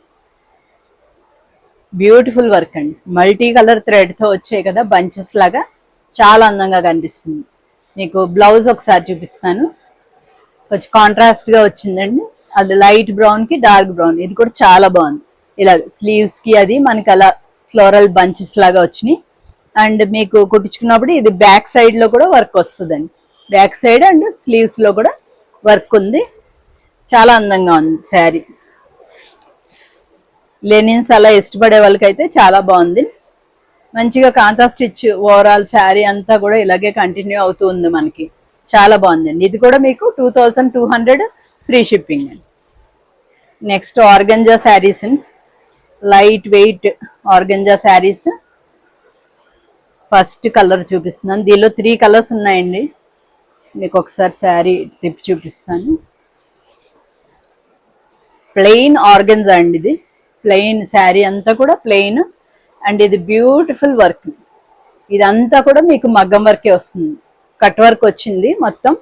బ్యూటిఫుల్ వర్క్ అండి. మల్టీ కలర్ థ్రెడ్తో వచ్చాయి కదా బంచెస్ లాగా, చాలా అందంగా కనిపిస్తుంది. మీకు బ్లౌజ్ ఒకసారి చూపిస్తాను. కొంచెం కాంట్రాస్ట్గా వచ్చిందండి. అది లైట్ బ్రౌన్కి డార్క్ బ్రౌన్. ఇది కూడా చాలా బాగుంది. ఇలా స్లీవ్స్కి అది మనకి అలా ఫ్లోరల్ బంచెస్ లాగా వచ్చినాయి. అండ్ మీకు కుట్టించుకున్నప్పుడు ఇది బ్యాక్ సైడ్లో కూడా వర్క్ వస్తుందండి. బ్యాక్ సైడ్ అండ్ స్లీవ్స్లో కూడా వర్క్ ఉంది. చాలా అందంగా ఉంది శారీ. లెనిన్స్ అలా ఇష్టపడే వాళ్ళకైతే చాలా బాగుంది. మంచిగా కాంతా స్టిచ్ ఓవరాల్ శారీ అంతా కూడా ఇలాగే కంటిన్యూ అవుతూ ఉంది మనకి. చాలా బాగుందండి. ఇది కూడా మీకు 2200 ఫ్రీ షిప్పింగ్ అండి. Next organza saris, light weight organza saris. First colour చూపిస్తున్నాను. దీనిలో 3 కలర్స్ ఉన్నాయండి. మీకు ఒకసారి శారీ టిప్ చూపిస్తాను. ప్లెయిన్ ఆర్గంజా అండి ఇది. ప్లెయిన్ శారీ అంతా కూడా ప్లెయిన్. అండ్ ఇది బ్యూటిఫుల్ వర్క్. ఇదంతా కూడా మీకు మగ్గం వర్కే వస్తుంది. కట్ వర్క్ వచ్చింది మొత్తం.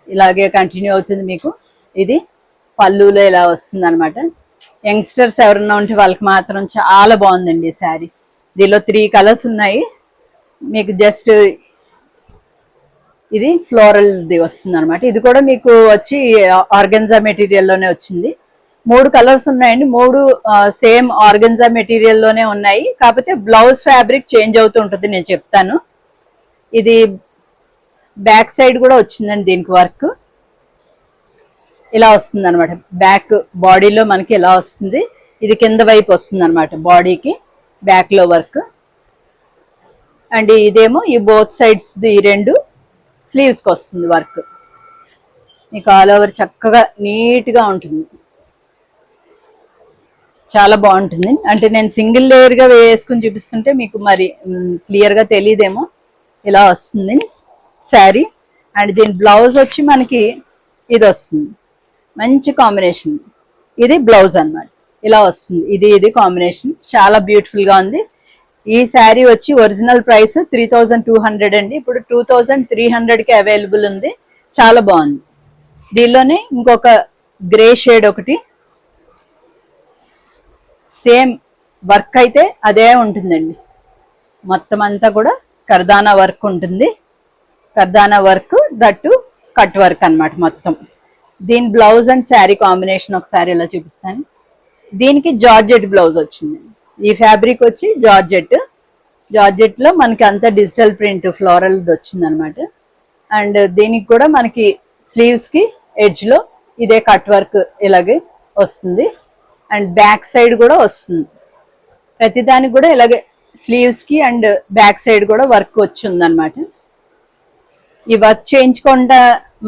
ఇలాగే కంటిన్యూ అవుతుంది మీకు. ఇది పళ్ళులో ఇలా వస్తుంది అనమాట. యంగ్స్టర్స్ ఎవరన్నా ఉంటే వాళ్ళకి మాత్రం చాలా బాగుందండి ఈ శారీ. దీనిలో 3 కలర్స్ ఉన్నాయి. మీకు జస్ట్ ఇది ఫ్లోరల్ది వస్తుంది అనమాట. ఇది కూడా మీకు వచ్చి ఆర్గెన్జా మెటీరియల్లోనే వచ్చింది. 3 కలర్స్ ఉన్నాయండి. 3 సేమ్ ఆర్గెన్జా మెటీరియల్లోనే ఉన్నాయి. కాకపోతే బ్లౌజ్ ఫ్యాబ్రిక్ చేంజ్ అవుతూ ఉంటుంది, నేను చెప్తాను. ఇది బ్యాక్ సైడ్ కూడా వచ్చిందండి దీనికి వర్క్. ఇలా వస్తుంది అనమాట. బ్యాక్ బాడీలో మనకి ఇలా వస్తుంది. ఇది కింద వైపు వస్తుంది అనమాట బాడీకి, బ్యాక్లో వర్క్. అండ్ ఇదేమో ఈ బోత్ సైడ్స్ ది 2 స్లీవ్స్కి వస్తుంది వర్క్. మీకు ఆల్ ఓవర్ చక్కగా నీట్గా ఉంటుంది. చాలా బాగుంటుంది. అంటే నేను సింగిల్ లేయర్గా వేసుకుని చూపిస్తుంటే మీకు మరి క్లియర్గా తెలియదేమో. ఇలా వస్తుంది శారీ. అండ్ దీని బ్లౌజ్ వచ్చి మనకి ఇది వస్తుంది. మంచి కాంబినేషన్. ఇది బ్లౌజ్ అన్నమాట. ఇలా వస్తుంది. ఇది కాంబినేషన్ చాలా బ్యూటిఫుల్గా ఉంది. ఈ శారీ వచ్చి ఒరిజినల్ ప్రైస్ 3200 అండి. ఇప్పుడు 2300కి అవైలబుల్ ఉంది. చాలా బాగుంది. దీనిలోనే ఇంకొక గ్రే షేడ్ ఒకటి, సేమ్ వర్క్ అయితే అదే ఉంటుందండి. మొత్తం అంతా కూడా కర్దానా వర్క్ ఉంటుంది. కర్దానా వర్క్ దట్టు కట్ వర్క్ అన్నమాట మొత్తం. దీని బ్లౌజ్ అండ్ శారీ కాంబినేషన్ ఒకసారి ఇలా చూపిస్తాను. దీనికి జార్జెట్ బ్లౌజ్ వచ్చింది. ఈ ఫ్యాబ్రిక్ వచ్చి జార్జెట్లో మనకి అంతా డిజిటల్ ప్రింట్ ఫ్లోరల్ది వచ్చింది అనమాట. అండ్ దీనికి కూడా మనకి స్లీవ్స్కి ఎడ్జ్లో ఇదే కట్ వర్క్ ఇలాగే వస్తుంది. అండ్ బ్యాక్ సైడ్ కూడా వస్తుంది. ప్రతిదానికి కూడా ఇలాగే స్లీవ్స్కి అండ్ బ్యాక్ సైడ్ కూడా వర్క్ వచ్చింది అనమాట. ఈ వర్క్ చేయించుకుంటా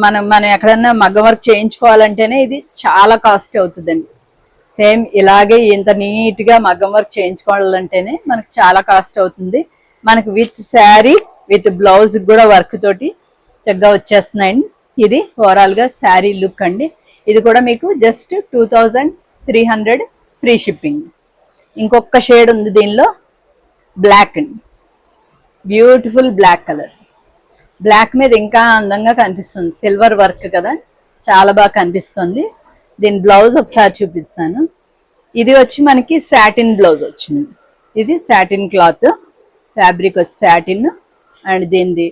మనం ఎక్కడన్నా మగ్గం వర్క్ చేయించుకోవాలంటేనే ఇది చాలా కాస్ట్ అవుతుందండి. సేమ్ ఇలాగే ఇంత నీట్గా మగ్గం వర్క్ చేయించుకోవాలంటేనే మనకు చాలా కాస్ట్ అవుతుంది. మనకు విత్ శారీ విత్ బ్లౌజ్ కూడా వర్క్ తోటి చక్కగా వచ్చేస్తున్నాయండి. ఇది ఓవరాల్గా శారీ లుక్ అండి. ఇది కూడా మీకు జస్ట్ 2300 ఫ్రీ షిప్పింగ్. ఇంకొక షేడ్ ఉంది దీనిలో, బ్లాక్ అండి, బ్యూటిఫుల్ బ్లాక్ కలర్. బ్లాక్ మీద ఇంకా అందంగా కనిపిస్తుంది, సిల్వర్ వర్క్ కదా, చాలా బాగా కనిపిస్తుంది. దీని బ్లౌజ్ ఒకసారి చూపిస్తాను. ఇది వచ్చి మనకి సాటిన్ బ్లౌజ్ వచ్చింది. ఇది సాటిన్ క్లాత్ ఫ్యాబ్రిక్ వచ్చి సాటిన్, అండ్ దీనిది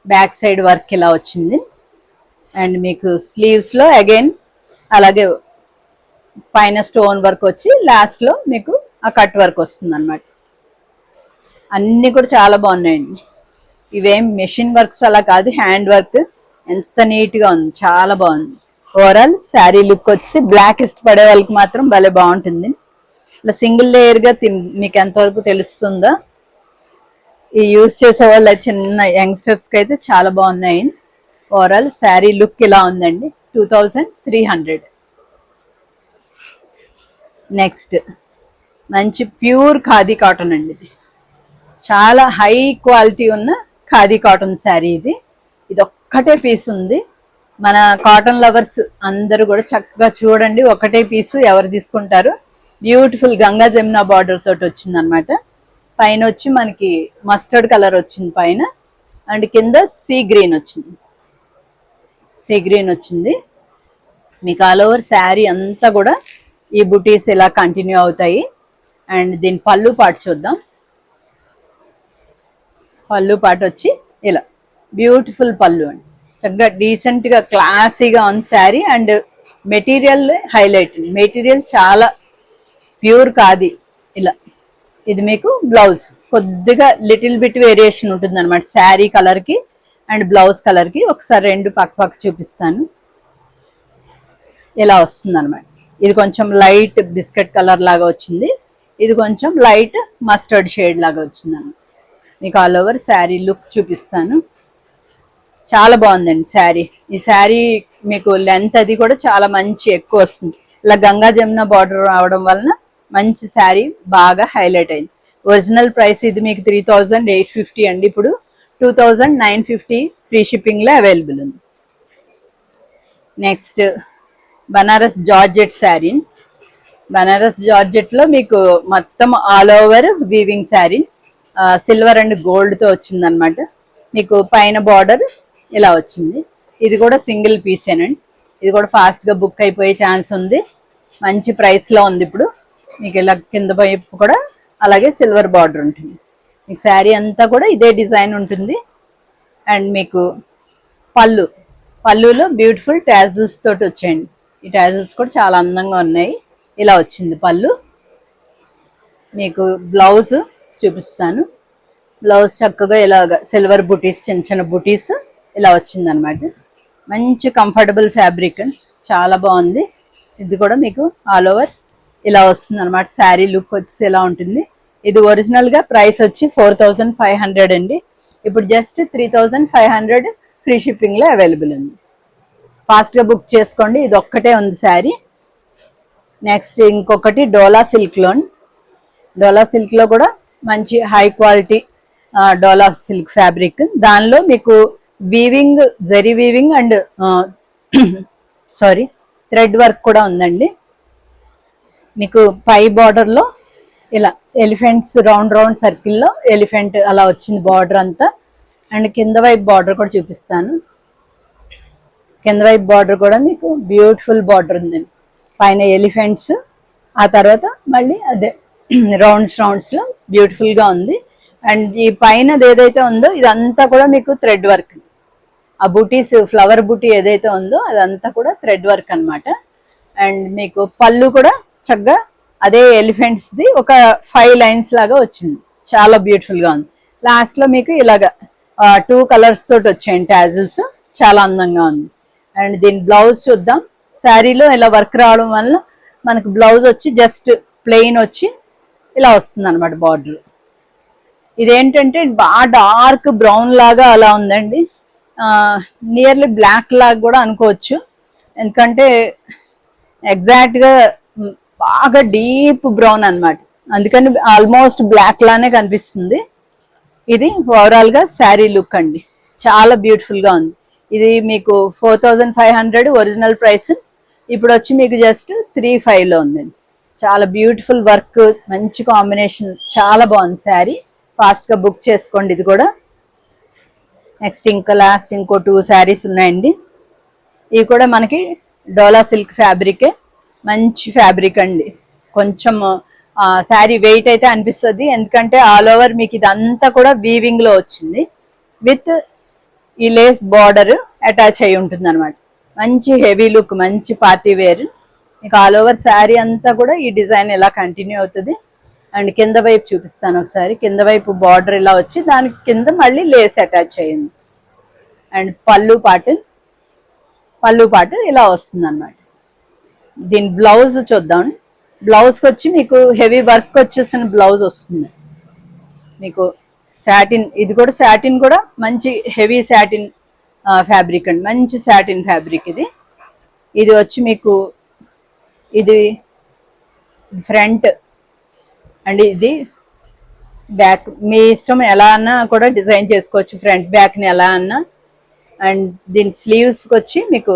బ్యాక్ సైడ్ వర్క్ ఇలా వచ్చింది. అండ్ మీకు స్లీవ్స్లో అగైన్ అలాగే పైన స్టోన్ వర్క్ వచ్చి లాస్ట్లో మీకు ఆ కట్ వర్క్ వస్తుంది అనమాట. అన్నీ కూడా చాలా బాగున్నాయండి. ఇవేం మెషిన్ వర్క్స్ అలా కాదు, హ్యాండ్ వర్క్. ఎంత నీట్గా ఉంది, చాలా బాగుంది. ఓవరాల్ శారీ లుక్ వచ్చి బ్లాక్ ఇష్టపడే వాళ్ళకి మాత్రం భలే బాగుంటుంది. ఇలా సింగిల్ లేయర్గా మీకు ఎంతవరకు తెలుస్తుందో. ఈ యూజ్ చేసే వాళ్ళ చిన్న యంగ్స్టర్స్కి అయితే చాలా బాగున్నాయి. ఓవరాల్ శారీ లుక్ ఇలా ఉందండి. 2300. నెక్స్ట్ మంచి ప్యూర్ ఖాదీ కాటన్ అండి. ఇది చాలా హై క్వాలిటీ ఉన్న ఖాదీ కాటన్ శారీ. ఇది ఒక్కటే పీస్ ఉంది. మన కాటన్ లవర్స్ అందరూ కూడా చక్కగా చూడండి, ఒకటే పీసు ఎవరు తీసుకుంటారు. బ్యూటిఫుల్ గంగా జమున బార్డర్ తోటి వచ్చింది అనమాట. పైన వచ్చి మనకి మస్టర్డ్ కలర్ వచ్చింది పైన, అండ్ కింద సీ గ్రీన్ వచ్చింది. సీ గ్రీన్ వచ్చింది. మీకు ఆల్ ఓవర్ శారీ అంతా కూడా ఈ బుటీస్ ఇలా కంటిన్యూ అవుతాయి. అండ్ దీని పళ్ళు పాటు చూద్దాం. పళ్ళు పాటు వచ్చి ఇలా బ్యూటిఫుల్ పళ్ళు అండి, చక్కగా డీసెంట్గా క్లాసీగా ఉంది sari. And material highlight, material చాలా ప్యూర్ కాది. ఇలా ఇది మీకు బ్లౌజ్ కొద్దిగా లిటిల్ బిట్ వేరియేషన్ ఉంటుంది అనమాట శారీ కలర్కి అండ్ బ్లౌజ్ కలర్కి. ఒకసారి రెండు పక్క పక్క చూపిస్తాను. ఇలా వస్తుంది అనమాట. ఇది కొంచెం లైట్ బిస్కెట్ కలర్ లాగా వచ్చింది, ఇది కొంచెం లైట్ మస్టర్డ్ షేడ్ లాగా వచ్చింది అన్నమాట. మీకు ఆల్ ఓవర్ శారీ లుక్ చూపిస్తాను. చాలా బాగుందండి శారీ. ఈ శారీ మీకు లెంత్ అది కూడా చాలా మంచి ఎక్కువ వస్తుంది. ఇలా గంగా జమున బార్డర్ రావడం వలన మంచి శారీ బాగా హైలైట్ అయింది. ఒరిజినల్ ప్రైస్ ఇది మీకు 3850 అండి. ఇప్పుడు 2950 ఫ్రీ షిప్పింగ్లో అవైలబుల్ ఉంది. Next Banaras georgette sari. బనారస్ జార్జెట్లో మీకు మొత్తం all over weaving sari, silver and గోల్డ్తో వచ్చిందనమాట. మీకు పైన బార్డర్ ఇలా వచ్చింది. ఇది కూడా సింగిల్ పీసేనండి. ఇది కూడా ఫాస్ట్గా బుక్ అయిపోయే ఛాన్స్ ఉంది. మంచి ప్రైస్లో ఉంది ఇప్పుడు. మీకు ఇలా కింద వైపు కూడా అలాగే సిల్వర్ బార్డర్ ఉంటుంది. మీకు శారీ అంతా కూడా ఇదే డిజైన్ ఉంటుంది. అండ్ మీకు పళ్ళులో బ్యూటిఫుల్ టాజిల్స్ తోటి వచ్చాయండి. ఈ టాజిల్స్ కూడా చాలా అందంగా ఉన్నాయి. ఇలా వచ్చింది పళ్ళు. మీకు బ్లౌజ్ చూపిస్తాను. బ్లౌజ్ చక్కగా ఇలాగ సిల్వర్ బుటీస్, చిన్న చిన్న బుటీస్ ఇలా వచ్చిందనమాట. మంచి కంఫర్టబుల్ ఫ్యాబ్రిక్, చాలా బాగుంది. ఇది కూడా మీకు ఆల్ ఓవర్ ఇలా వస్తుంది అనమాట. శారీ లుక్ వచ్చి ఇలా ఉంటుంది. ఇది ఒరిజినల్గా ప్రైస్ వచ్చి 4500 అండి. ఇప్పుడు జస్ట్ 3500 ఫ్రీ షిప్పింగ్లో అవైలబుల్ ఉంది. ఫాస్ట్గా బుక్ చేసుకోండి. ఇది ఒక్కటే ఉంది శారీ. నెక్స్ట్ ఇంకొకటి డోలా సిల్క్లోన్. డోలా సిల్క్లో కూడా మంచి హై క్వాలిటీ డోలా సిల్క్ ఫ్యాబ్రిక్. దానిలో మీకు weaving, zari weaving and thread work కూడా ఉందండి. మీకు పై బార్డర్లో ఇలా ఎలిఫెంట్స్ రౌండ్ సర్కిల్లో ఎలిఫెంట్ అలా వచ్చింది బార్డర్ అంతా. అండ్ కింద వైపు బార్డర్ కూడా చూపిస్తాను. కింద వైపు బార్డర్ కూడా మీకు బ్యూటిఫుల్ బార్డర్ ఉందండి. పైన ఎలిఫెంట్స్, ఆ తర్వాత మళ్ళీ అదే రౌండ్స్లో బ్యూటిఫుల్గా ఉంది. అండ్ ఈ పైనది ఏదైతే ఉందో ఇదంతా కూడా మీకు థ్రెడ్ వర్క్. ఆ బూటీస్, ఫ్లవర్ బూటీ ఏదైతే ఉందో అదంతా కూడా థ్రెడ్ వర్క్ అనమాట. అండ్ మీకు పళ్ళు కూడా చక్కగా అదే ఎలిఫెంట్స్ది ఒక 5 లైన్స్ లాగా వచ్చింది. చాలా బ్యూటిఫుల్గా ఉంది. లాస్ట్లో మీకు ఇలాగా 2 కలర్స్ తోటి వచ్చాయండి టాజిల్స్. చాలా అందంగా ఉంది. అండ్ దీని బ్లౌజ్ చూద్దాం. శారీలో ఇలా వర్క్ రావడం వల్ల మనకు బ్లౌజ్ వచ్చి జస్ట్ ప్లెయిన్ వచ్చి ఇలా వస్తుంది అనమాట బార్డర్. ఇదేంటంటే బాగా డార్క్ బ్రౌన్ లాగా అలా ఉందండి. నియర్లీ బ్లాక్ లాగా కూడా అనుకోవచ్చు. ఎందుకంటే ఎగ్జాక్ట్గా బాగా డీప్ బ్రౌన్ అనమాట. అందుకని ఆల్మోస్ట్ బ్లాక్ లానే కనిపిస్తుంది. ఇది ఓవరాల్గా శారీ లుక్ అండి. చాలా బ్యూటిఫుల్గా ఉంది. ఇది మీకు 4500 ఒరిజినల్ ప్రైస్. ఇప్పుడు వచ్చి మీకు జస్ట్ 3500లో ఉందండి. చాలా బ్యూటిఫుల్ వర్క్, మంచి కాంబినేషన్, చాలా బాగుంది శారీ. ఫాస్ట్గా బుక్ చేసుకోండి ఇది కూడా. నెక్స్ట్ ఇంకా లాస్ట్ ఇంకో 2 శారీస్ ఉన్నాయండి. ఇవి కూడా మనకి డోలా సిల్క్ ఫ్యాబ్రికే, మంచి ఫ్యాబ్రిక్ అండి. కొంచెం శారీ వెయిట్ అయితే అనిపిస్తుంది, ఎందుకంటే ఆల్ ఓవర్ మీకు ఇదంతా కూడా వీవింగ్ లో వచ్చింది విత్ ఈ లేస్ బార్డర్ అటాచ్ అయి ఉంటుంది అనమాట. మంచి హెవీ లుక్, మంచి పార్టీ వేర్. మీకు ఆల్ ఓవర్ శారీ అంతా కూడా ఈ డిజైన్ ఇలా కంటిన్యూ అవుతుంది. అండ్ కింద వైపు చూపిస్తాను ఒకసారి. కింద వైపు బార్డర్ ఇలా వచ్చి దానికి కింద మళ్ళీ లేస్ అటాచ్ అయ్యింది. అండ్ పళ్ళు పాటు ఇలా వస్తుంది అనమాట. దీని బ్లౌజ్ చూద్దాం. బ్లౌజ్కి వచ్చి మీకు హెవీ వర్క్ వచ్చేసిన బ్లౌజ్ వస్తుంది. మీకు సాటిన్, ఇది కూడా సాటిన్ కూడా మంచి హెవీ సాటిన్ ఫ్యాబ్రిక్ అండి, మంచి సాటిన్ ఫ్యాబ్రిక్ ఇది. ఇది వచ్చి మీకు ఇది ఫ్రంట్ అండ్ ఇది బ్యాక్. మీ ఇష్టం ఎలా అన్నా కూడా డిజైన్ చేసుకోవచ్చు, ఫ్రంట్ బ్యాక్ని ఎలా అన్నా. అండ్ దీని స్లీవ్స్కి వచ్చి మీకు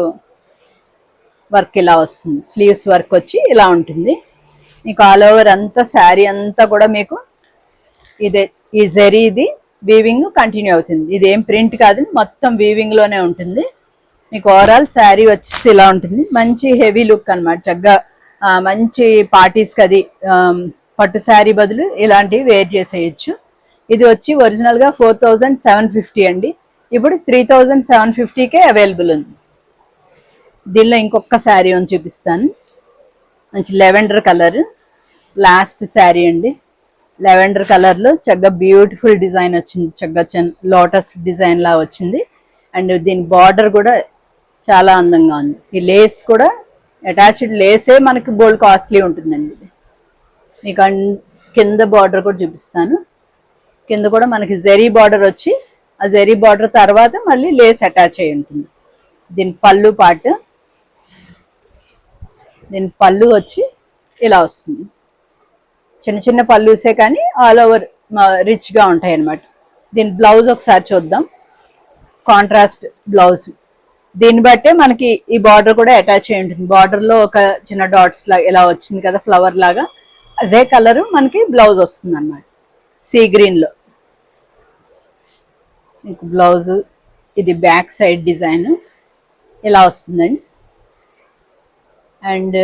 వర్క్ ఇలా వస్తుంది. స్లీవ్స్ వర్క్ వచ్చి ఇలా ఉంటుంది. మీకు ఆల్ ఓవర్ అంతా శారీ అంతా కూడా మీకు ఇదే ఈ జరీ ఇది వీవింగ్ కంటిన్యూ అవుతుంది. ఇదేం ప్రింట్ కాదు, మొత్తం వీవింగ్ లోనే ఉంటుంది. మీకు ఓవరాల్ శారీ వచ్చేసి ఇలా ఉంటుంది. మంచి హెవీ లుక్ అనమాట. చక్కగా మంచి పార్టీస్కి అది పట్టు శారీ బదులు ఇలాంటివి వేర్ చేసేయచ్చు. ఇది వచ్చి ఒరిజినల్గా 4750 అండి. ఇప్పుడు 3750కే అవైలబుల్ ఉంది. దీనిలో ఇంకొక శారీ అని చూపిస్తాను. మంచి లెవెండర్ కలర్ లాస్ట్ శారీ అండి. లెవెండర్ కలర్లో చక్కగా బ్యూటిఫుల్ డిజైన్ వచ్చింది. చక్కగా లోటస్ డిజైన్ లా వచ్చింది. అండ్ దీని బార్డర్ కూడా చాలా అందంగా ఉంది. ఈ లేస్ కూడా అటాచ్డ్ లేసే మనకి బోల్డ్ కాస్ట్లీ ఉంటుందండి. మీకు కింద బార్డర్ కూడా చూపిస్తాను. కింద కూడా మనకి జరీ బార్డర్ వచ్చి ఆ జరీ బార్డర్ తర్వాత మళ్ళీ లేస్ అటాచ్ అయి ఉంటుంది. దీని పళ్ళు వచ్చి ఇలా వస్తుంది. చిన్న చిన్న పళ్ళుసే కానీ ఆల్ ఓవర్ రిచ్గా ఉంటాయి అన్నమాట. దీని బ్లౌజ్ ఒకసారి చూద్దాం. కాంట్రాస్ట్ బ్లౌజ్, దీన్ని బట్టే మనకి ఈ బార్డర్ కూడా అటాచ్ అయి ఉంటుంది. బార్డర్లో ఒక చిన్న డాట్స్ లాగా ఇలా వచ్చింది కదా, ఫ్లవర్ లాగా, అదే కలరు మనకి బ్లౌజ్ వస్తుంది అన్నమాట. సీ గ్రీన్లో మీకు బ్లౌజ్. ఇది బ్యాక్ సైడ్ డిజైన్ ఇలా వస్తుందండి. అండ్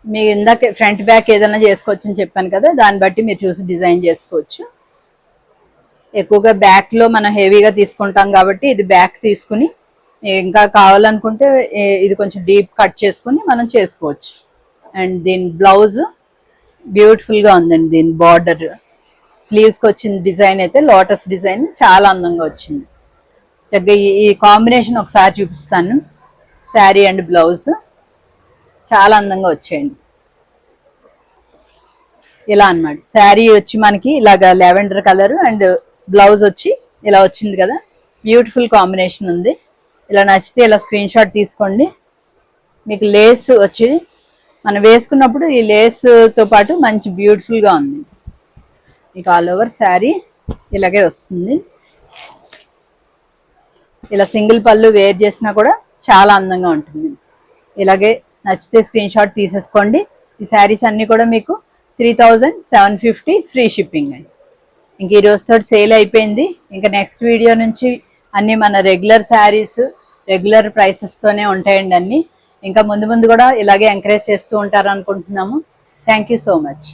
మీ ఇందాక ఫ్రంట్ బ్యాక్ ఏదైనా చేసుకోవచ్చు అని చెప్పాను కదా, దాన్ని బట్టి మీరు చూసి డిజైన్ చేసుకోవచ్చు. ఎక్కువగా బ్యాక్లో మనం హెవీగా తీసుకుంటాం కాబట్టి ఇది బ్యాక్ తీసుకుని, ఇంకా కావాలనుకుంటే ఇది కొంచెం డీప్ కట్ చేసుకుని మనం చేసుకోవచ్చు. అండ్ దీని బ్లౌజ్ బ్యూటిఫుల్గా ఉందండి. దీని బార్డర్ స్లీవ్స్కి వచ్చిన డిజైన్ అయితే లోటస్ డిజైన్ చాలా అందంగా వచ్చింది. చక్కగా ఈ కాంబినేషన్ ఒకసారి చూపిస్తాను. శారీ అండ్ బ్లౌజ్ చాలా అందంగా వచ్చేయండి. ఇలా అన్నమాట. శారీ వచ్చి మనకి ఇలాగా లెవెండర్ కలర్ అండ్ బ్లౌజ్ వచ్చి ఇలా వచ్చింది కదా, బ్యూటిఫుల్ కాంబినేషన్ ఉంది. ఇలా నచ్చితే ఇలా స్క్రీన్ షాట్ తీసుకోండి. మీకు లేస్ వచ్చి మనం వేసుకున్నప్పుడు ఈ లేస్తో పాటు మంచి బ్యూటిఫుల్గా ఉంది. మీకు ఆల్ ఓవర్ శారీ ఇలాగే వస్తుంది. ఇలా సింగిల్ పళ్ళు వేర్ చేసినా కూడా చాలా అందంగా ఉంటుంది. ఇలాగే నచ్చితే స్క్రీన్ షాట్ తీసేసుకోండి. ఈ శారీస్ అన్నీ కూడా మీకు 3750 ఫ్రీ షిప్పింగ్ అండి. ఇంక ఈ రోజుతో సేల్ అయిపోయింది. ఇంకా నెక్స్ట్ వీడియో నుంచి అన్నీ మన రెగ్యులర్ శారీస్ రెగ్యులర్ ప్రైసెస్తోనే ఉంటాయండి అన్నీ. ఇంకా ముందు కూడా ఇలాగే ఎంకరేజ్ చేస్తూ ఉంటారు అనుకుంటున్నాము. Thank you so much.